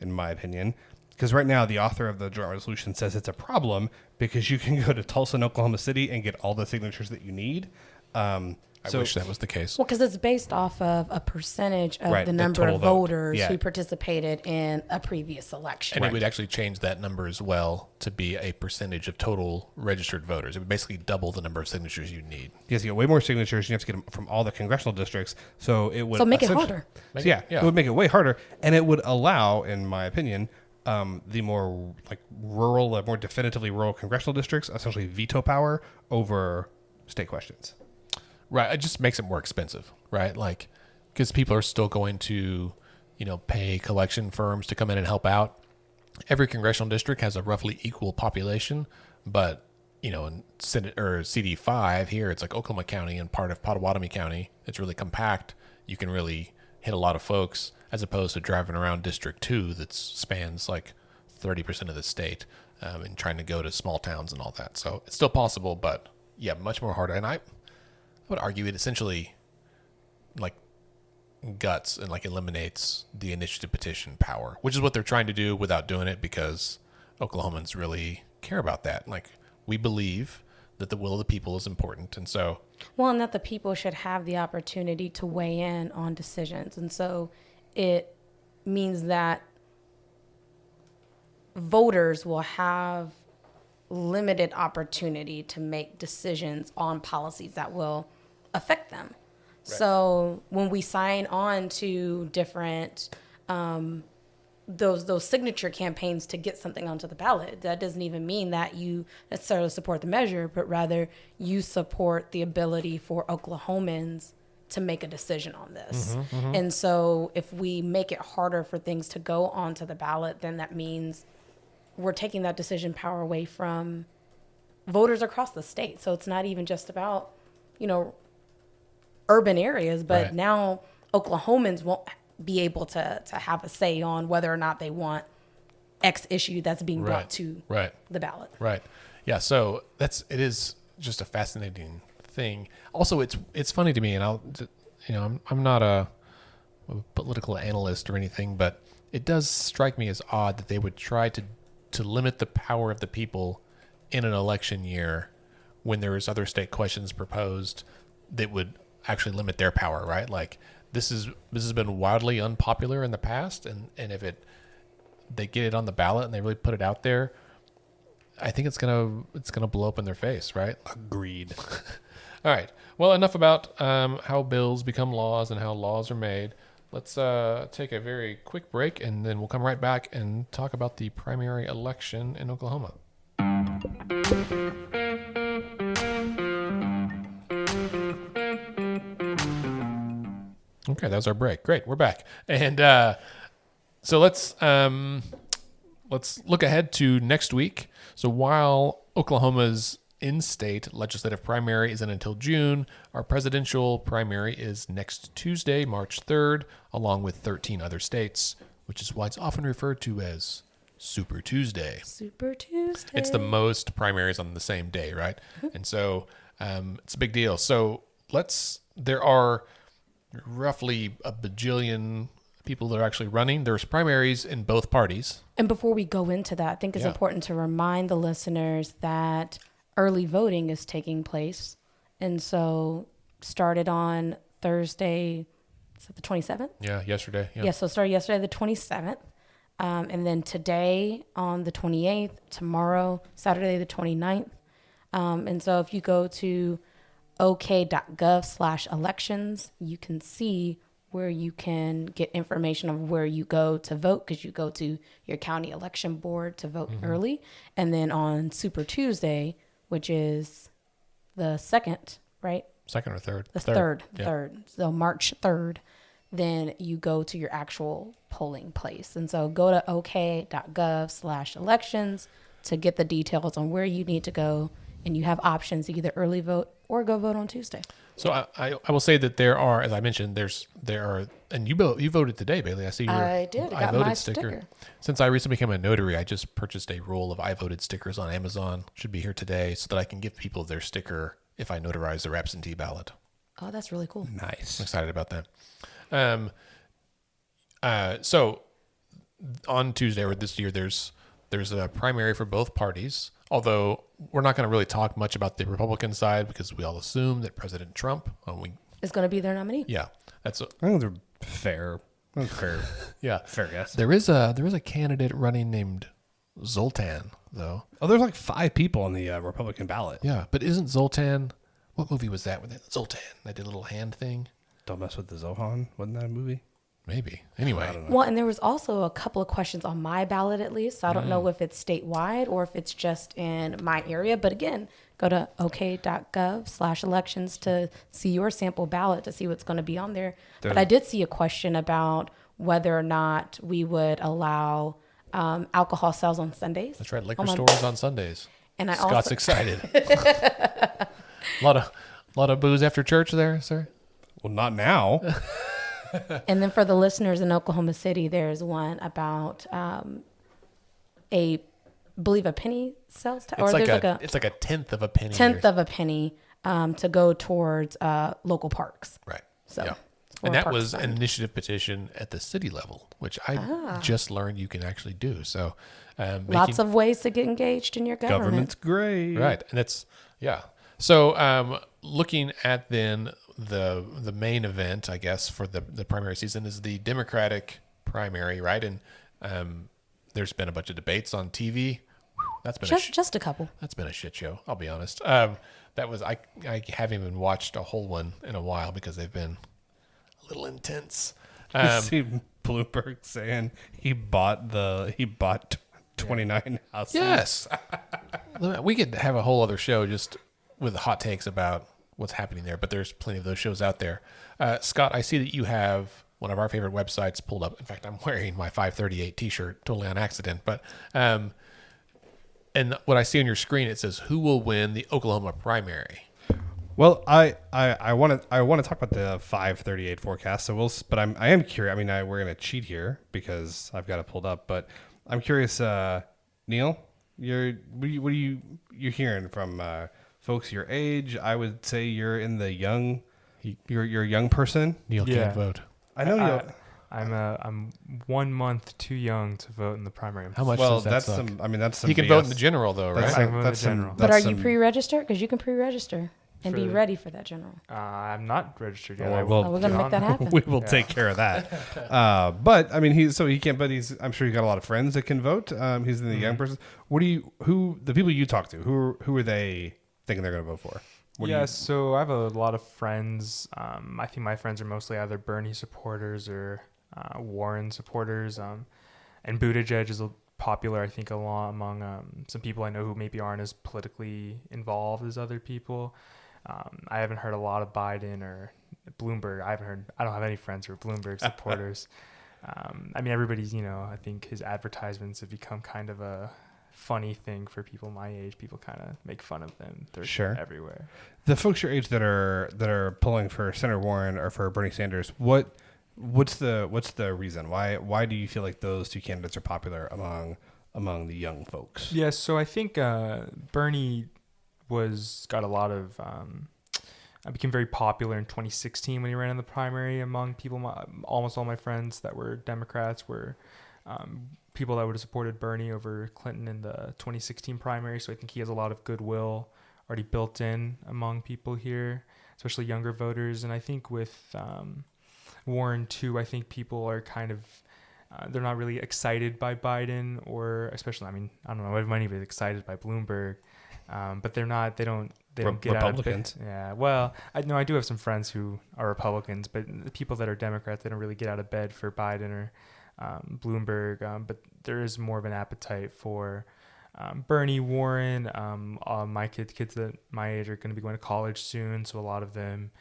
in my opinion, because right now the author of the joint resolution says it's a problem because you can go to Tulsa and Oklahoma City and get all the signatures that you need. I wish that was the case. Well, because it's based off of a percentage of Right, the the number total of vote. voters Yeah. who participated in a previous election. And it would actually change that number as well to be a percentage of total registered voters. It would basically double the number of signatures you need. Because you get way more signatures, you have to get them from all the congressional districts. So it would So make it essentially- harder. So yeah, it would make it way harder, and it would allow, in my opinion, the more like rural, more definitively rural congressional districts essentially veto power over state questions. Right. It just makes it more expensive, right? Like, because people are still going to, pay collection firms to come in and help out. Every congressional district has a roughly equal population, but, in Senate or CD5 here, it's like Oklahoma County and part of Pottawatomie County. It's really compact. You can really hit a lot of folks as opposed to driving around District 2 that spans like 30% of the state and trying to go to small towns and all that. So it's still possible, but yeah, much more harder. And I would argue it essentially like guts and like eliminates the initiative petition power, which is what they're trying to do without doing it because Oklahomans really care about that. Like we believe that the will of the people is important. And so, Well, and that the people should have the opportunity to weigh in on decisions. And so it means that voters will have limited opportunity to make decisions on policies that will affect them. Right. So when we sign on to different those signature campaigns to get something onto the ballot, that doesn't even mean that you necessarily support the measure, but rather you support the ability for Oklahomans to make a decision on this. And so if we make it harder for things to go onto the ballot, then that means we're taking that decision power away from voters across the state. So it's not even just about, urban areas, but Right. now Oklahomans won't be able to have a say on whether or not they want X issue that's being brought to right. the ballot. Right. Yeah, so it is just a fascinating thing. Also, it's funny to me, and I'm not a political analyst or anything, but it does strike me as odd that they would try to limit the power of the people in an election year when there's other state questions proposed that would actually limit their power, right? Like this has been wildly unpopular in the past, and if they get it on the ballot and they really put it out there, I think it's gonna blow up in their face, right? Agreed. All right. Well, enough about how bills become laws and how laws are made. Let's take a very quick break, and then we'll come right back and talk about the primary election in Oklahoma. Okay, that was our break. Great, we're back, and so let's look ahead to next week. So while Oklahoma's in-state legislative primary isn't until June, our presidential primary is next Tuesday, March 3rd, along with 13 other states, which is why it's often referred to as Super Tuesday. Super Tuesday. It's the most primaries on the same day, right? And so it's a big deal. So there are roughly a bajillion people that are actually running. There's primaries in both parties. And before we go into that, I think it's important to remind the listeners that early voting is taking place. And so started on Thursday, is that the 27th? Yeah, yesterday. Yeah, so it started yesterday, the 27th. And then today on the 28th, tomorrow, Saturday, the 29th. And so if you go to ok.gov/elections, you can see where you can get information of where you go to vote, because you go to your county election board to vote early. And then on Super Tuesday, which is the second, right? Second or third? The third. So March 3rd, then you go to your actual polling place. And so go to ok.gov/elections to get the details on where you need to go. And you have options to either early vote or go vote on Tuesday. So I will say that there are, as I mentioned, there are, and you voted today, Bailey. I see your I did. I got voted my sticker. Since I recently became a notary, I just purchased a roll of I voted stickers on Amazon. Should be here today, so that I can give people their sticker if I notarize their absentee ballot. Oh, that's really cool. Nice. I'm excited about that. So on Tuesday or this year, there's a primary for both parties. Although we're not going to really talk much about the Republican side because we all assume that President Trump Is going to be their nominee. Yeah, I think they're fair. Fair. Yeah, fair guess. There is a candidate running named Zoltan though. Oh, there's like 5 people on the Republican ballot. Yeah, but isn't Zoltan? What movie was that? Zoltan. That did a little hand thing. Don't mess with the Zohan. Wasn't that a movie? Maybe. Anyway. Well, and there was also a couple of questions on my ballot, at least. So I don't know if it's statewide or if it's just in my area. But again, go to ok.gov/elections to see your sample ballot to see what's going to be on there. But I did see a question about whether or not we would allow alcohol sales on Sundays. That's right. Liquor stores on Sundays. And Scott's excited. A lot of booze after church there, sir. Well, not now. And then for the listeners in Oklahoma City, there's one about I believe a penny sales tax. It's like a tenth of a penny. Tenth of a penny to go towards local parks. Right. So, yeah. for And that Parks was Fund. an initiative petition at the city level, which I just learned you can actually do. So, Lots of ways to get engaged in your government. Government's great. Right. And it's, yeah. So, looking at then the main event, I guess, for the primary season is the Democratic primary, right? And there's been a bunch of debates on TV. That's been Just a couple. That's been a shit show, I'll be honest. That was I haven't even watched a whole one in a while because they've been a little intense. You see Bloomberg saying he bought 29 houses. Yes. We could have a whole other show just with hot takes about what's happening there, but there's plenty of those shows out there. Scott, I see that you have one of our favorite websites pulled up. In fact, I'm wearing my 538 t-shirt totally on accident, but and what I see on your screen, it says who will win the Oklahoma primary. Well, I want to talk about the 538 forecast. So I am curious. I mean, we're gonna cheat here because I've got it pulled up, but I'm curious. Neil, You're hearing from folks your age? I would say you're in the young. You're a young person. Neil Yeah. can't vote. I know you. I'm 1 month too young to vote in the primary. How much Well, does that that's suck? some. I mean, that's some. He can BS. vote in the general, though, right? That's I some- can vote in that's the some- general. But that's are you some- pre-registered? Because you can pre-register and be For- ready for that general. I'm not registered yet. Well, I well, will We're gonna get make on that happen. We will take care of that. But I mean, he can't. But I'm sure you got a lot of friends that can vote. He's in the young person. Who the people you talk to? Who are they thinking they're going to vote for? So I have a lot of friends. I think my friends are mostly either Bernie supporters or Warren supporters. And Buttigieg is popular, I think, a lot among some people I know who maybe aren't as politically involved as other people. I haven't heard a lot of Biden or Bloomberg. I don't have any friends who are Bloomberg supporters. I mean, everybody's, I think his advertisements have become kind of a funny thing for people my age. People kind of make fun of them. They're Sure. everywhere. The folks your age that are pulling for Senator Warren or for Bernie Sanders, what's the reason? Why do you feel like those two candidates are popular among the young folks? Yeah, so I think Bernie got a lot of became very popular in 2016 when he ran in the primary among people. Almost all my friends that were Democrats were people that would have supported Bernie over Clinton in the 2016 primary. So I think he has a lot of goodwill already built in among people here, especially younger voters. And I think with Warren too, I think people are kind of they're not really excited by Biden, or especially, I mean, I don't know, everybody is excited by Bloomberg, but they don't get Republicans. out of bed. Yeah, well, I do have some friends who are Republicans, but the people that are Democrats, they don't really get out of bed for Biden or Bloomberg, but there is more of an appetite for Bernie, Warren. My kids that my age are going to be going to college soon, so a lot of them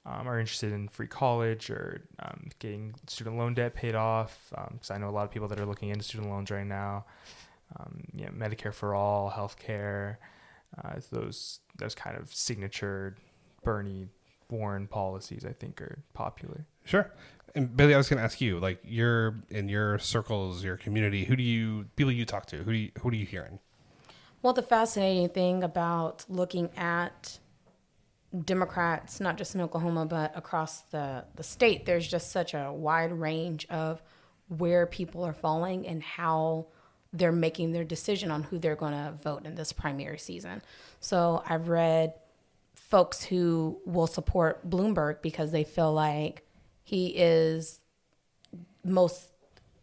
are interested in free college or getting student loan debt paid off. Because I know a lot of people that are looking into student loans right now. Medicare for all, healthcare, those kind of signature Bernie Warren policies, I think, are popular. Sure. And Billy, I was going to ask you, like, you're in your circles, your community, people you talk to, who are you hearing? Well, the fascinating thing about looking at Democrats, not just in Oklahoma, but across the state, there's just such a wide range of where people are falling and how they're making their decision on who they're going to vote in this primary season. So I've read folks who will support Bloomberg because they feel like he is most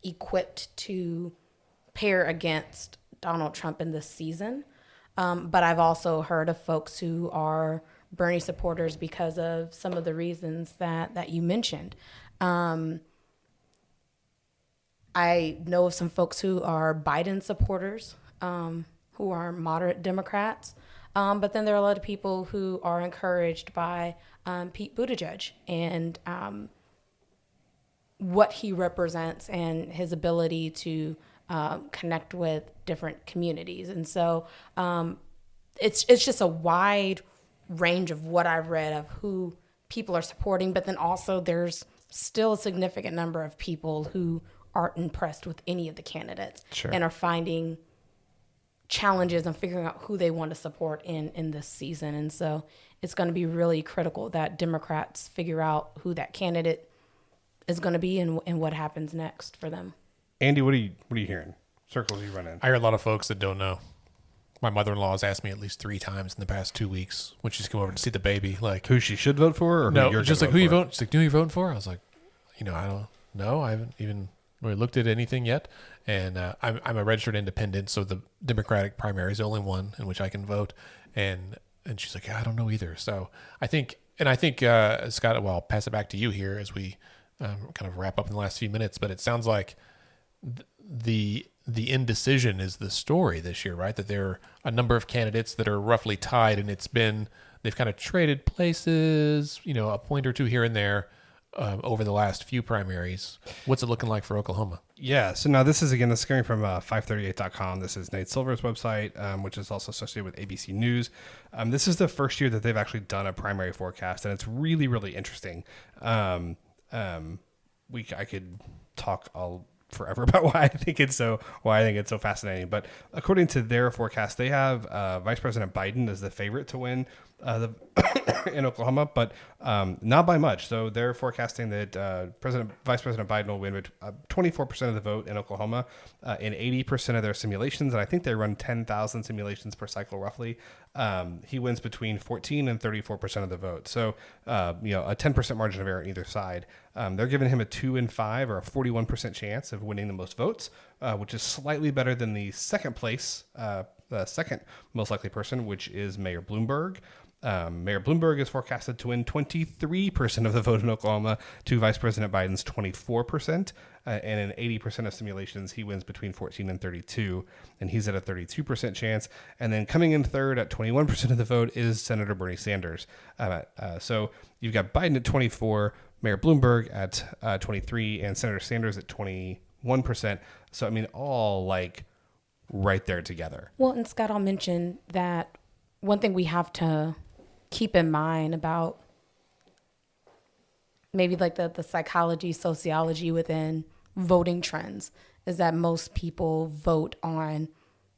equipped to pair against Donald Trump in this season. But I've also heard of folks who are Bernie supporters because of some of the reasons that you mentioned. I know of some folks who are Biden supporters, who are moderate Democrats. But then there are a lot of people who are encouraged by Pete Buttigieg and what he represents and his ability to connect with different communities. And so it's just a wide range of what I've read of who people are supporting, but then also there's still a significant number of people who aren't impressed with any of the candidates. Sure. And are finding challenges and figuring out who they want to support in this season. And so it's going to be really critical that Democrats figure out who that candidate is going to be and what happens next for them. Andy, what are you hearing? Circles you run in. I hear a lot of folks that don't know. My mother-in-law has asked me at least 3 times in the past 2 weeks when she's come over to see the baby. Like, Who she should vote for, or no, who you're just gonna like who you for? vote. She's like, who you voting for? I was like, I don't know. I haven't even really looked at anything yet. And I'm a registered independent, so the Democratic primary is the only one in which I can vote. And she's like, yeah, I don't know either. So I think Scott, well, I'll pass it back to you here as we kind of wrap up in the last few minutes. But it sounds like the indecision is the story this year, right? That there are a number of candidates that are roughly tied, and they've kind of traded places, a point or two here and there over the last few primaries. What's it looking like for Oklahoma? Yeah. So now this is coming from 538.com. This is Nate Silver's website, which is also associated with ABC News. This is the first year that they've actually done a primary forecast, and it's really, really interesting. I could talk forever about why I think it's so fascinating. But according to their forecast, they have Vice President Biden as the favorite to win in Oklahoma, but not by much. So they're forecasting that Vice President Biden will win with 24% of the vote in Oklahoma in 80% of their simulations, and I think they run 10,000 simulations per cycle roughly. He wins between 14 and 34% of the vote. So a 10% margin of error on either side. They're giving him a 2 in 5 or a 41% chance of winning the most votes, which is slightly better than the second place, the second most likely person, which is Mayor Bloomberg. Mayor Bloomberg is forecasted to win 23% of the vote in Oklahoma to Vice President Biden's 24%. And in 80% of simulations, he wins between 14 and 32, and he's at a 32% chance. And then coming in third at 21% of the vote is Senator Bernie Sanders. So you've got Biden at 24, Mayor Bloomberg at 23, and Senator Sanders at 21%. So, I mean, all like right there together. Well, and Scott, I'll mention that one thing we have to keep in mind about maybe like the psychology, sociology within voting trends is that most people vote on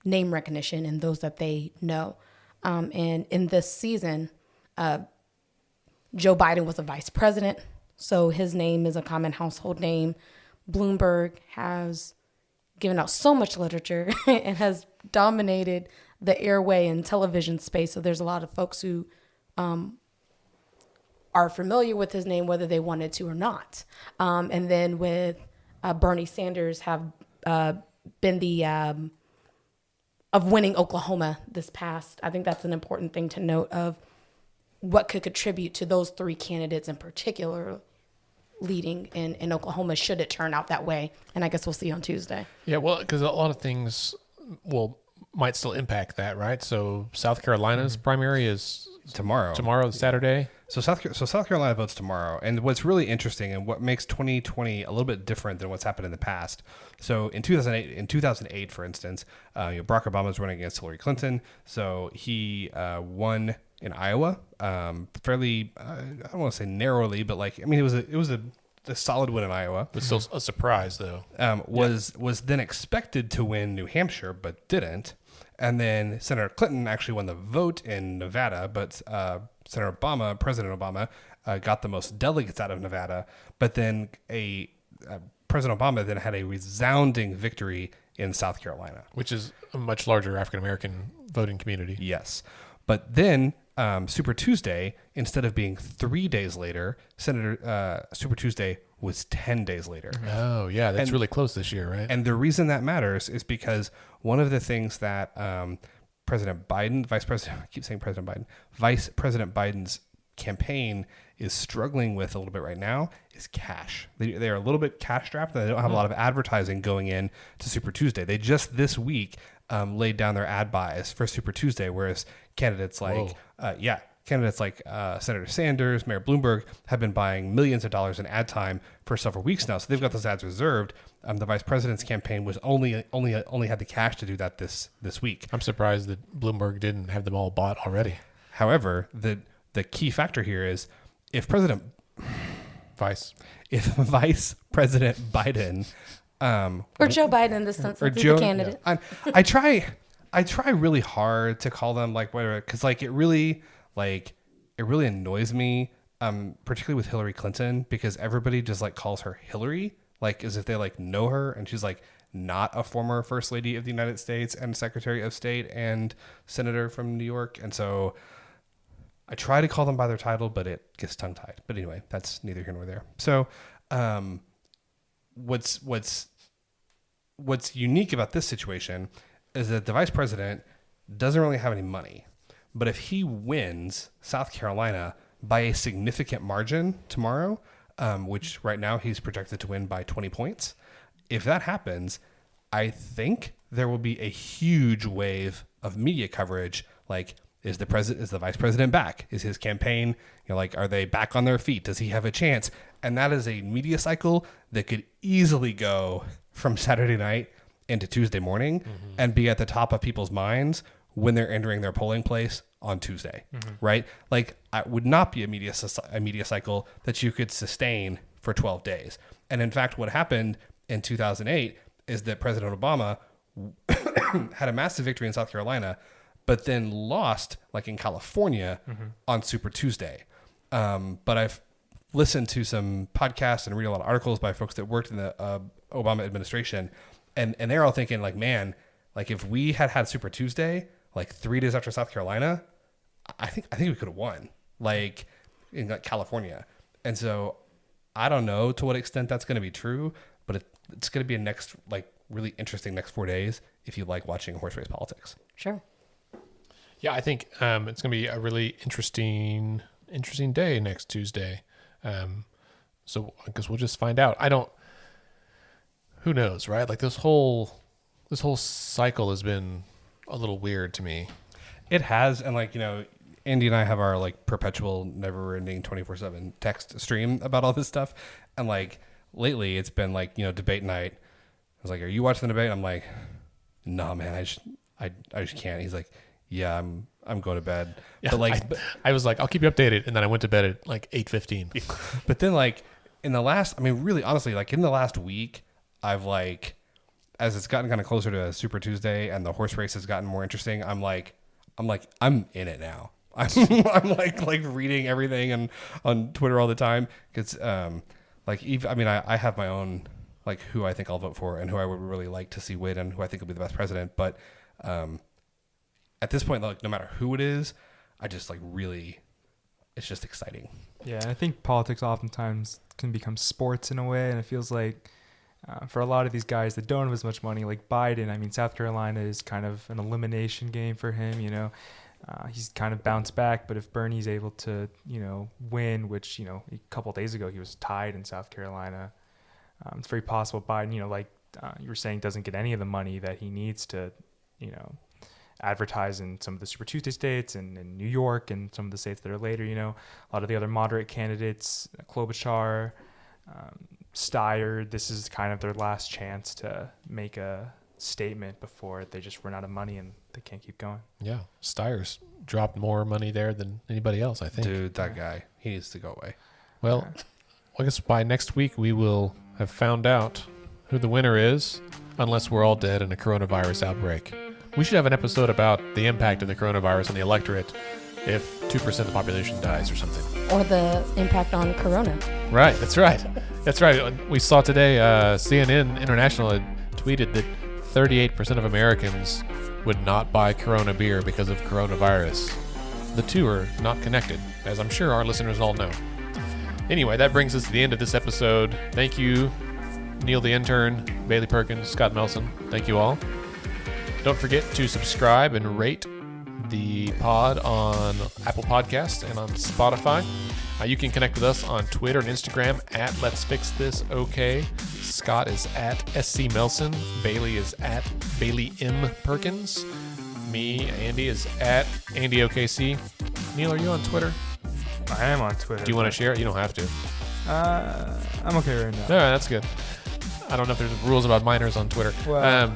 name recognition and those that they know. And in this season, Joe Biden was a vice president, so his name is a common household name. Bloomberg has given out so much literature and has dominated the airway and television space. So there's a lot of folks who are familiar with his name, whether they wanted to or not. And then with Bernie Sanders have been the of winning Oklahoma this past. I think that's an important thing to note of what could contribute to those three candidates in particular leading in Oklahoma should it turn out that way. And I guess we'll see on Tuesday. Yeah, well, because a lot of things might still impact that, right? So South Carolina's primary is tomorrow, Saturday. So South Carolina votes tomorrow. And what's really interesting and what makes 2020 a little bit different than what's happened in the past. So in 2008, for instance, Barack Obama was running against Hillary Clinton. So he won in Iowa, fairly, I don't want to say narrowly, but it was a solid win in Iowa. But still a surprise, though. Was then expected to win New Hampshire, but didn't. And then Senator Clinton actually won the vote in Nevada, but President Obama, got the most delegates out of Nevada. But then President Obama then had a resounding victory in South Carolina, which is a much larger African American voting community. Yes, but then Super Tuesday, instead of being 3 days later, Super Tuesday was 10 days later. Oh, yeah, that's really close this year, right? And the reason that matters is because one of the things that Vice President Biden's campaign is struggling with a little bit right now is cash. They are a little bit cash strapped, and they don't have a lot of advertising going in to Super Tuesday. They just this week laid down their ad buys for Super Tuesday, whereas candidates like Senator Sanders, Mayor Bloomberg have been buying millions of dollars in ad time for several weeks now. So they've got those ads reserved. The vice president's campaign was only had the cash to do that this week. I'm surprised that Bloomberg didn't have them all bought already. However, the key factor here is if Vice President Biden or Joe Biden in this sense, he's the candidate. Yeah. I try really hard to call them whatever, because it really annoys me, particularly with Hillary Clinton, because everybody just calls her Hillary, as if they know her, and she's not a former First Lady of the United States and Secretary of State and Senator from New York, and so I try to call them by their title, but it gets tongue-tied. But anyway, that's neither here nor there. So, what's unique about this situation is that the vice president doesn't really have any money. But if he wins South Carolina by a significant margin tomorrow, which right now he's projected to win by 20 points, if that happens, I think there will be a huge wave of media coverage. Is the vice president back? Is his campaign, are they back on their feet? Does he have a chance? And that is a media cycle that could easily go from Saturday night into Tuesday morning and be at the top of people's minds when they're entering their polling place on Tuesday, right? It would not be a media cycle that you could sustain for 12 days. And in fact, what happened in 2008 is that President Obama had a massive victory in South Carolina, but then lost like in California on Super Tuesday. But I've listened to some podcasts and read a lot of articles by folks that worked in the Obama administration, and they're all thinking like, man, like if we had Super Tuesday like 3 days after South Carolina, I think we could have won like in like California. And so I don't know to what extent that's going to be true, but it's going to be a next like really interesting next 4 days if you like watching horse race politics. Sure. Yeah, I think it's going to be a really interesting day next Tuesday. So I guess we'll just find out. Who knows, right? Like this whole cycle has been a little weird to me. It has, and like, Andy and I have our like perpetual, never-ending 24/7 text stream about all this stuff, and like lately it's been like debate night. I was like, "Are you watching the debate?" I'm like, "No, man, I just can't." He's like, "Yeah, I'm going to bed." Yeah, but like, I was like, "I'll keep you updated," and then I went to bed at like 8:15. But then like in the last, really honestly, like in the last week, I've like, as it's gotten kind of closer to Super Tuesday and the horse race has gotten more interesting, I'm in it now. I'm like reading everything and on Twitter all the time because I have my own like who I think I'll vote for and who I would really like to see win and who I think will be the best president. But at this point, like no matter who it is, I just like really, it's just exciting. Yeah, and I think politics oftentimes can become sports in a way, and it feels like for a lot of these guys that don't have as much money, like Biden, South Carolina is kind of an elimination game for him, he's kind of bounced back, but if Bernie's able to, win, which, a couple of days ago he was tied in South Carolina, it's very possible Biden, you were saying, doesn't get any of the money that he needs to, advertise in some of the Super Tuesday states and in New York and some of the states that are later, a lot of the other moderate candidates, Klobuchar, Steyer, this is kind of their last chance to make a statement before they just run out of money and they can't keep going. Yeah, Steyer's dropped more money there than anybody else, I think. Dude, that guy, he needs to go away. Well, I guess by next week we will have found out who the winner is, unless we're all dead in a coronavirus outbreak. We should have an episode about the impact of the coronavirus on the electorate if 2% of the population dies or something. Or the impact on Corona. Right, that's right. That's right. We saw today, CNN International had tweeted that 38% of Americans would not buy Corona beer because of coronavirus. The two are not connected, as I'm sure our listeners all know. Anyway, that brings us to the end of this episode. Thank you, Neil the intern, Bailey Perkins, Scott Melson. Thank you all. Don't forget to subscribe and rate the pod on Apple Podcasts and on Spotify. You can connect with us on Twitter and Instagram at Let's Fix This OK. Scott is at SC Melson. Bailey is at Bailey M. Perkins. Me, Andy, is at Andy OKC. Neil, are you on Twitter? I am on Twitter. Do you want to share it? You don't have to. I'm okay right now. No, that's good. I don't know if there's rules about minors on Twitter. Well,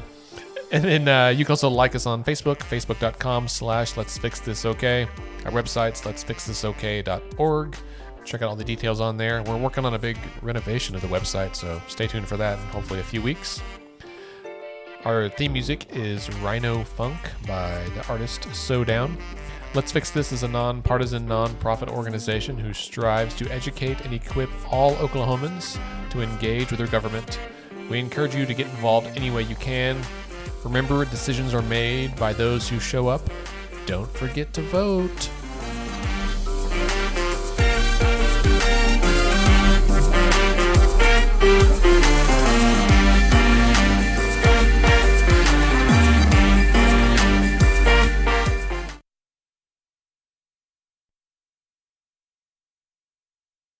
and then you can also like us on Facebook, facebook.com/Let's Fix This OK. Our website's letsfixthisok.org. Check out all the details on there. We're working on a big renovation of the website, so stay tuned for that in hopefully a few weeks. Our theme music is Rhino Funk by the artist So Down. Let's Fix This is a nonpartisan, nonprofit organization who strives to educate and equip all Oklahomans to engage with their government. We encourage you to get involved any way you can. Remember, decisions are made by those who show up. Don't forget to vote.